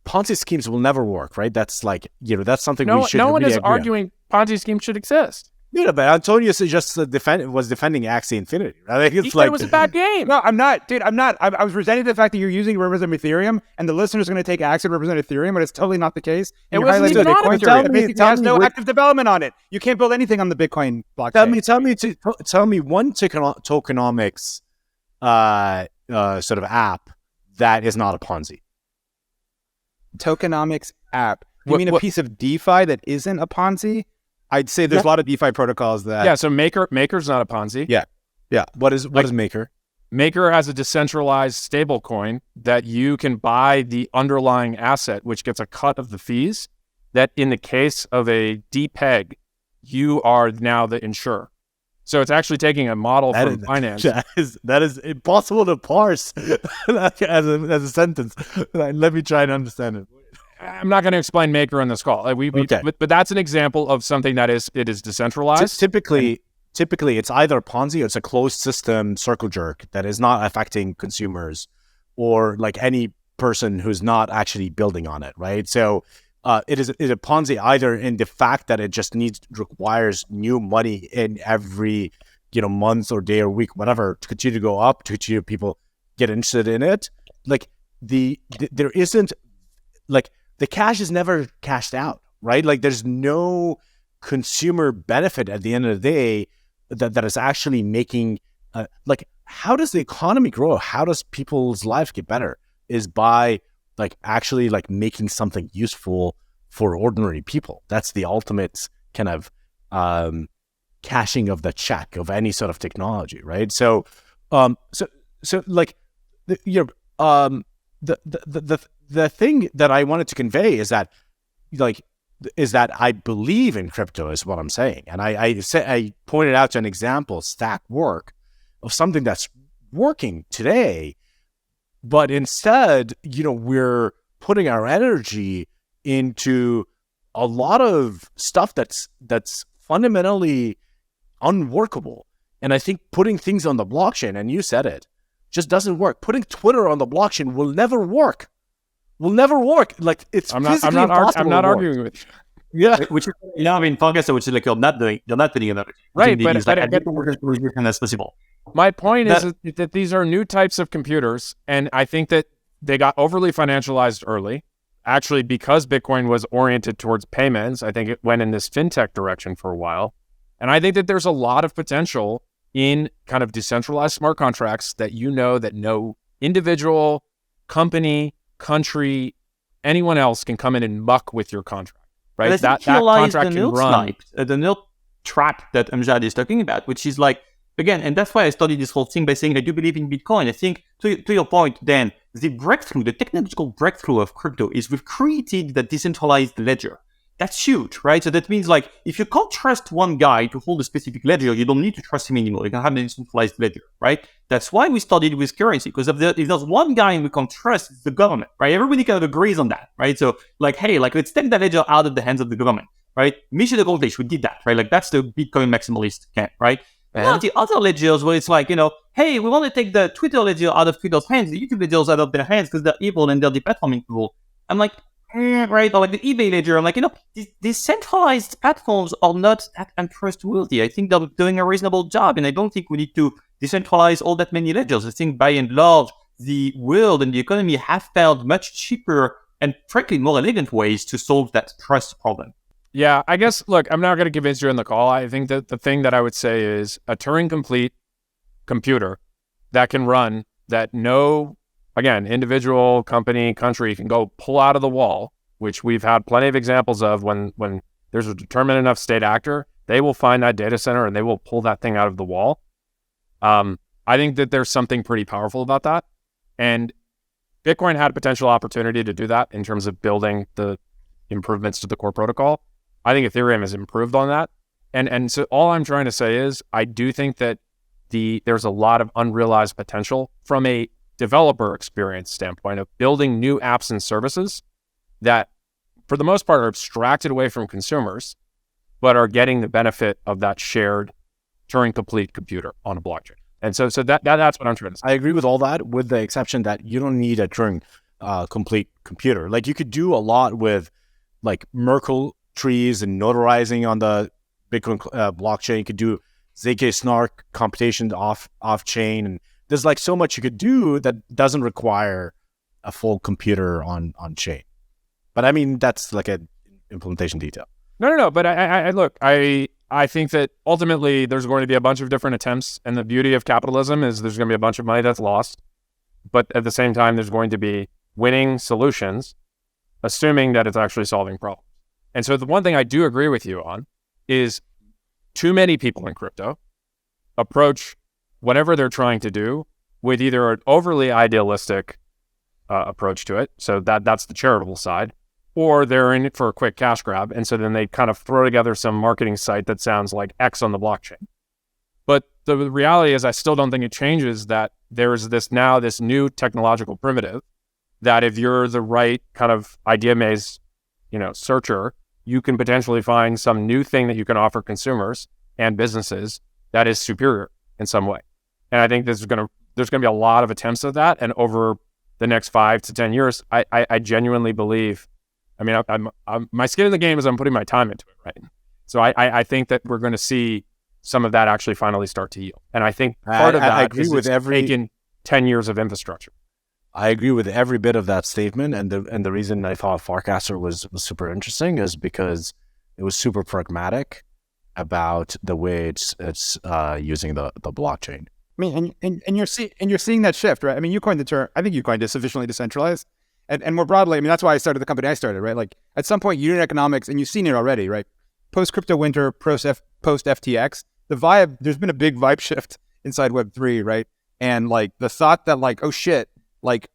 Ponzi schemes will never work, right? That's like, that's something we should. No one is arguing Ponzi schemes should exist. Yeah, but Antonio just was defending Axie Infinity. Right? Like, he said it was a bad game. No, I'm not, dude. I'm not. I was resenting the fact that you're using it to represent Ethereum, and the listener's going to take Axie to represent Ethereum, but it's totally not the case. It wasn't even on Ethereum. It has no active development on it. You can't build anything on the Bitcoin blockchain. Tell me one tokenomics sort of app that is not a Ponzi. Tokenomics app. You mean a piece of DeFi that isn't a Ponzi? I'd say there's a lot of DeFi protocols that... Yeah, so Maker's not a Ponzi. Yeah. What is Maker? Maker has a decentralized stable coin that you can buy the underlying asset, which gets a cut of the fees, that in the case of a DPEG, you are now the insurer. So it's actually taking a model from finance. That is impossible to parse as a sentence. Let me try and understand it. I'm not going to explain Maker on this call. But that's an example of something that is decentralized. Typically, it's either Ponzi or it's a closed system circle jerk that is not affecting consumers or like any person who's not actually building on it, right? So it is a Ponzi either in the fact that it just requires new money in every month or day or week, whatever, to continue to go up, to continue people get interested in it. Like there isn't like. The cash is never cashed out, right? Like there's no consumer benefit at the end of the day that is actually making, like how does the economy grow? How does people's lives get better? Is by like actually like making something useful for ordinary people. That's the ultimate kind of cashing of the check of any sort of technology, right? So like the thing that I wanted to convey is that I believe in crypto is what I'm saying, and I pointed out to an example, Stack Work, of something that's working today, but instead, we're putting our energy into a lot of stuff that's fundamentally unworkable. And I think putting things on the blockchain, and you said it, just doesn't work. Putting Twitter on the blockchain will never work. Like it's physically impossible. I'm not arguing with you. Yeah, which is in podcast, which is like you're not putting energy. Right, but I get the work as possible. My point is that these are new types of computers, and I think that they got overly financialized early. Actually, because Bitcoin was oriented towards payments, I think it went in this fintech direction for a while. And I think that there's a lot of potential in kind of decentralized smart contracts that that no individual, company, country, anyone else can come in and muck with your contract, right? That contract can run. The nil trap that Amjad is talking about, which is like, again, and that's why I started this whole thing by saying I do believe in Bitcoin. I think, to your point, Dan, the technological breakthrough of crypto is we've created the decentralized ledger. That's huge, right? So that means like, if you can't trust one guy to hold a specific ledger, you don't need to trust him anymore. You can have a decentralized ledger, right? That's why we started with currency, because if there's one guy we can't trust, it's the government, right? Everybody kind of agrees on that, right? So like, hey, like let's take that ledger out of the hands of the government, right? Mission accomplished, we did that, right? Like that's the Bitcoin maximalist camp, right? Now the other ledgers where it's like, hey, we want to take the Twitter ledger out of Twitter's hands, the YouTube ledgers out of their hands because they're evil and they're deplatforming people. I'm like, right, or like the eBay ledger, I'm like, these centralized platforms are not that untrustworthy. I think they're doing a reasonable job, and I don't think we need to decentralize all that many ledgers. I think by and large, the world and the economy have found much cheaper and frankly more elegant ways to solve that trust problem. Yeah, I guess, look, I'm not going to convince you in the call. I think that the thing that I would say is a Turing-complete computer that can run, that no, again, individual, company, country can go pull out of the wall, which we've had plenty of examples of when there's a determined enough state actor, they will find that data center and they will pull that thing out of the wall. I think that there's something pretty powerful about that. And Bitcoin had a potential opportunity to do that in terms of building the improvements to the core protocol. I think Ethereum has improved on that. And so all I'm trying to say is I do think that there's a lot of unrealized potential from a developer experience standpoint of building new apps and services that for the most part are abstracted away from consumers, but are getting the benefit of that shared Turing complete computer on a blockchain. And so that's what I'm trying to say. I agree with all that, with the exception that you don't need a Turing complete computer. Like you could do a lot with like Merkle trees and notarizing on the Bitcoin blockchain. You could do ZK snark computation off chain, and there's like so much you could do that doesn't require a full computer on chain. But I mean, that's like an implementation detail. No. But I think that ultimately there's going to be a bunch of different attempts, and the beauty of capitalism is there's going to be a bunch of money that's lost, but at the same time there's going to be winning solutions, assuming that it's actually solving problems. And so the one thing I do agree with you on is too many people in crypto approach whatever they're trying to do with either an overly idealistic approach to it, so that's the charitable side, or they're in it for a quick cash grab, and so then they kind of throw together some marketing site that sounds like X on the blockchain. But the reality is I still don't think it changes that there's this new technological primitive that if you're the right kind of idea maze, searcher, you can potentially find some new thing that you can offer consumers and businesses that is superior in some way. And I think there's going to be a lot of attempts at that. And over the next 5 to 10 years, I genuinely believe, I'm my skin in the game is I'm putting my time into it, right? So I think that we're going to see some of that actually finally start to yield. And I think part of that is taking 10 years of infrastructure. I agree with every bit of that statement, and the reason I thought Farcaster was super interesting is because it was super pragmatic about the way it's using the blockchain. I mean, and you're seeing that shift, right? I mean, you coined the term. I think you coined it sufficiently decentralized, and more broadly, I mean, that's why I started the company I started, right? Like at some point, unit economics, and you've seen it already, right? Post crypto winter, post FTX, there's been a big vibe shift inside Web3, right? And like the thought that like, oh shit, like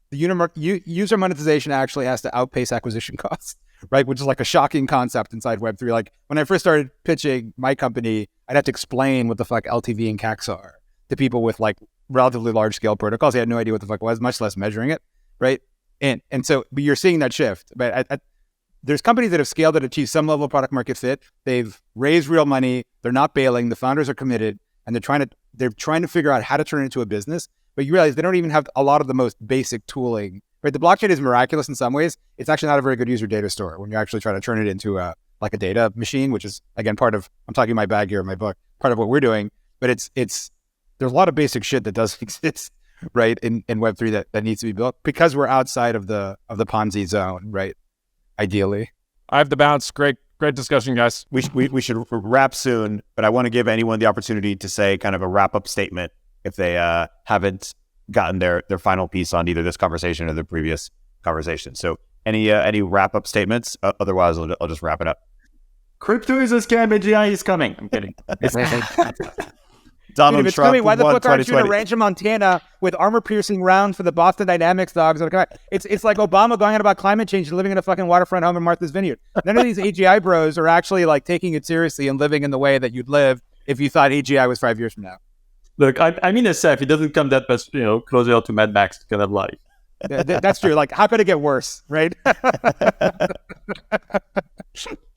the user monetization actually has to outpace acquisition costs, right? Which is like a shocking concept inside Web3. Like when I first started pitching my company, I'd have to explain what the fuck LTV and CACs are to people with like relatively large scale protocols. They had no idea what the fuck it was, much less measuring it, right? And so but you're seeing that shift. But there's companies that have scaled that achieve some level of product market fit. They've raised real money. They're not bailing. The founders are committed, and they're trying to figure out how to turn it into a business. But you realize they don't even have a lot of the most basic tooling, right? The blockchain is miraculous in some ways. It's actually not a very good user data store when you actually try to turn it into a data machine, which is again I'm talking my bag here in my book, part of what we're doing. But there's a lot of basic shit that does exist, right, in Web3 that needs to be built because we're outside of the Ponzi zone, right? Ideally. I have the bounce. Great discussion, guys. We should wrap soon, but I want to give anyone the opportunity to say kind of a wrap-up statement if they haven't gotten their final piece on either this conversation or the previous conversation. So any wrap-up statements? Otherwise, I'll just wrap it up. Crypto is a scam and AI is coming. I'm kidding. Donald Dude, if it's Trump coming, why the won fuck aren't you in a 2020. ranch in Montana with armor-piercing rounds for the Boston Dynamics dogs? It's like Obama going on about climate change and living in a fucking waterfront home in Martha's Vineyard. None of these AGI bros are actually like taking it seriously and living in the way that you'd live if you thought AGI was 5 years from now. Look, I mean, SF, it doesn't come that much, closer to Mad Max kind of life. That's true. Like, how could it get worse, right?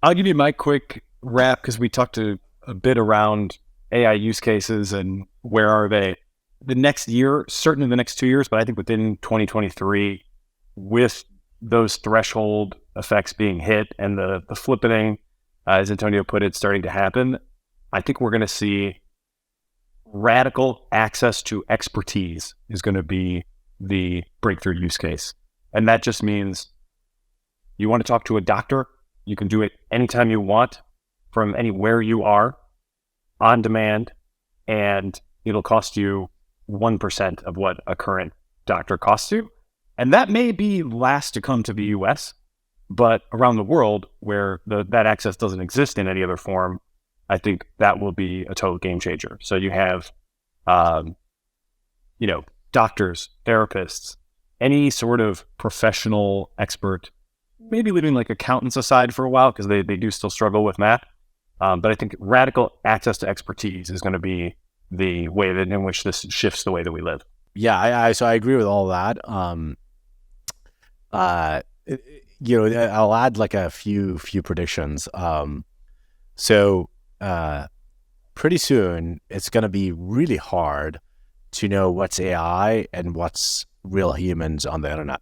I'll give you my quick wrap because we talked a bit around AI use cases and where are they. The next year, certainly the next 2 years, but I think within 2023, with those threshold effects being hit and the flippening, as Antonio put it, starting to happen, I think we're going to see radical access to expertise is going to be the breakthrough use case. And that just means you want to talk to a doctor, you can do it anytime you want from anywhere you are on demand, and it'll cost you 1% of what a current doctor costs you. And that may be last to come to the US, but around the world where that access doesn't exist in any other form, I think that will be a total game changer. So you have, doctors, therapists, any sort of professional expert, maybe leaving like accountants aside for a while because they do still struggle with math. But I think radical access to expertise is going to be the way that in which this shifts the way that we live. Yeah, so I agree with all that. I'll add like a few predictions. Pretty soon it's going to be really hard to know what's AI and what's real humans on the internet.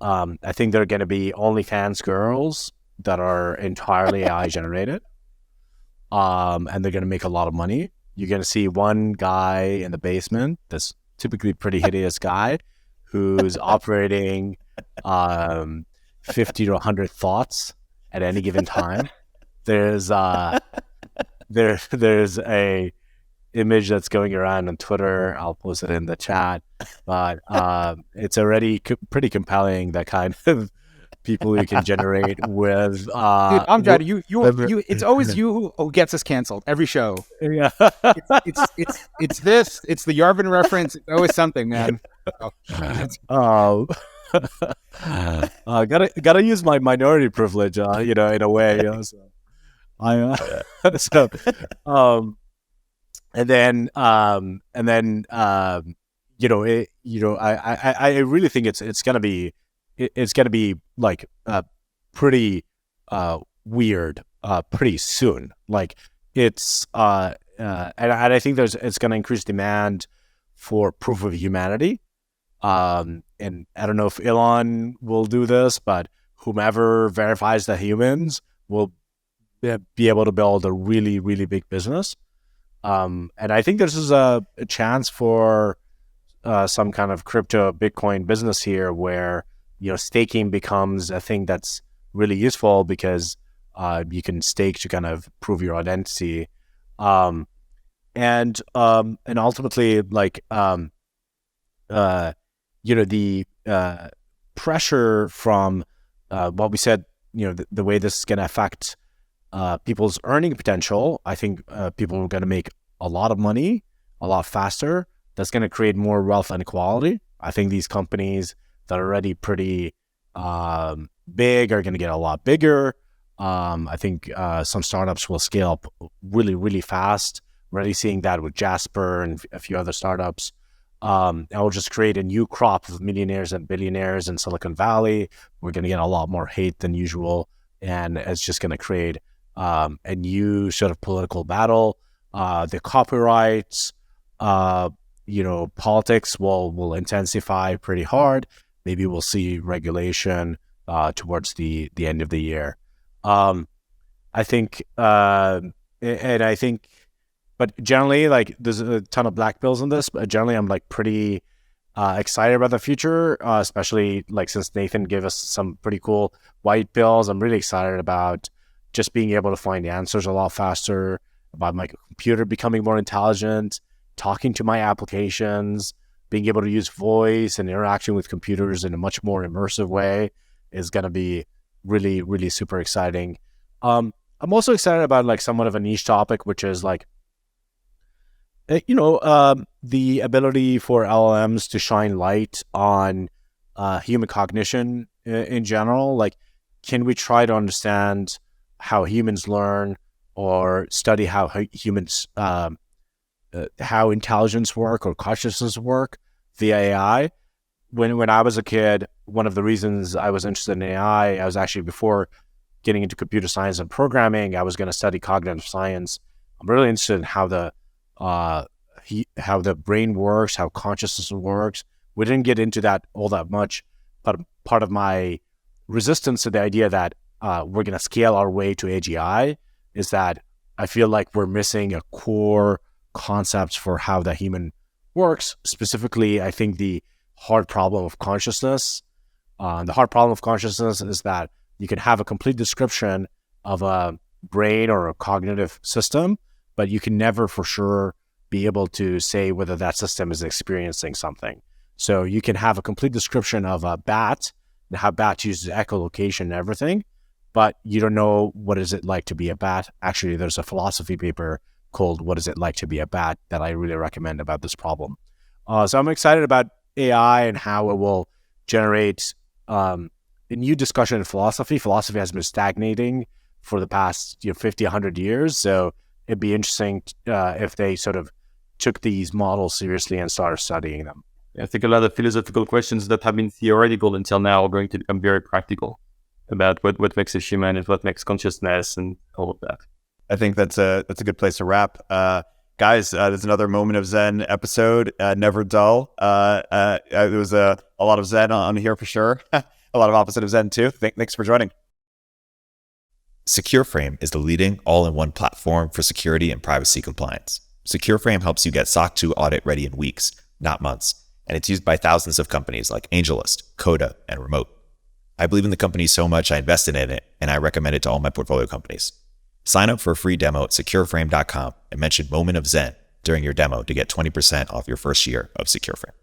I think there are going to be OnlyFans girls that are entirely AI generated. And they're going to make a lot of money. You're going to see one guy in the basement, this typically pretty hideous guy, who's operating 50 to 100 thoughts at any given time. There's a image that's going around on Twitter. I'll post it in the chat, but it's already pretty compelling, that kind of people you can generate with. Dude, Amjad, you it's always you who gets us canceled every show. Yeah, it's this. It's the Yarvin reference. It's always something, man. Gotta use my minority privilege, in a way. I really think it's gonna be like pretty weird pretty soon. Like it's and I think it's gonna increase demand for proof of humanity. And I don't know if Elon will do this, but whomever verifies the humans will be able to build a really, really big business. And I think this is a chance for some kind of crypto Bitcoin business here where, staking becomes a thing that's really useful because you can stake to kind of prove your identity. And ultimately, like, the pressure from what we said, the way this is going to affect people's earning potential. I think people are going to make a lot of money a lot faster. That's going to create more wealth inequality. I think these companies that are already pretty big are going to get a lot bigger. I think some startups will scale up really, really fast. We're already seeing that with Jasper and a few other startups. And we'll just create a new crop of millionaires and billionaires in Silicon Valley. We're going to get a lot more hate than usual. And it's just going to create a new sort of political battle. The copyrights, politics will intensify pretty hard. Maybe we'll see regulation towards the end of the year. I think, but generally, like, there's a ton of black pills in this, but generally I'm like pretty excited about the future, especially like since Nathan gave us some pretty cool white pills. I'm really excited about just being able to find answers a lot faster, about my computer becoming more intelligent, talking to my applications, being able to use voice and interaction with computers in a much more immersive way is going to be really, really super exciting. I'm also excited about like somewhat of a niche topic, which is like, the ability for LLMs to shine light on human cognition in general. Like, can we try to understand how humans learn or study how humans, how intelligence work or consciousness work via AI? When I was a kid, one of the reasons I was interested in AI, I was actually, before getting into computer science and programming, I was going to study cognitive science. I'm really interested in how the brain works, how consciousness works. We didn't get into that all that much, but part of my resistance to the idea that we're going to scale our way to AGI is that I feel like we're missing a core concept for how the human works. Specifically, I think the hard problem of consciousness. The hard problem of consciousness is that you can have a complete description of a brain or a cognitive system, but you can never for sure be able to say whether that system is experiencing something. So you can have a complete description of a bat and how bat uses echolocation and everything, but you don't know what is it like to be a bat. Actually, there's a philosophy paper called What Is It Like to Be a Bat that I really recommend about this problem. So I'm excited about AI and how it will generate a new discussion in philosophy. Philosophy has been stagnating for the past 50, 100 years. So it'd be interesting if they sort of took these models seriously and started studying them. I think a lot of philosophical questions that have been theoretical until now are going to become very practical about what makes us human and what makes consciousness and all of that. I think that's a good place to wrap. Guys, there's another Moment of Zen episode, never dull. There was a lot of Zen on here for sure. A lot of opposite of Zen too. Thanks for joining. SecureFrame is the leading all-in-one platform for security and privacy compliance. SecureFrame helps you get SOC 2 audit ready in weeks, not months, and it's used by thousands of companies like AngelList, Coda, and Remote. I believe in the company so much I invested in it, and I recommend it to all my portfolio companies. Sign up for a free demo at secureframe.com and mention Moment of Zen during your demo to get 20% off your first year of SecureFrame.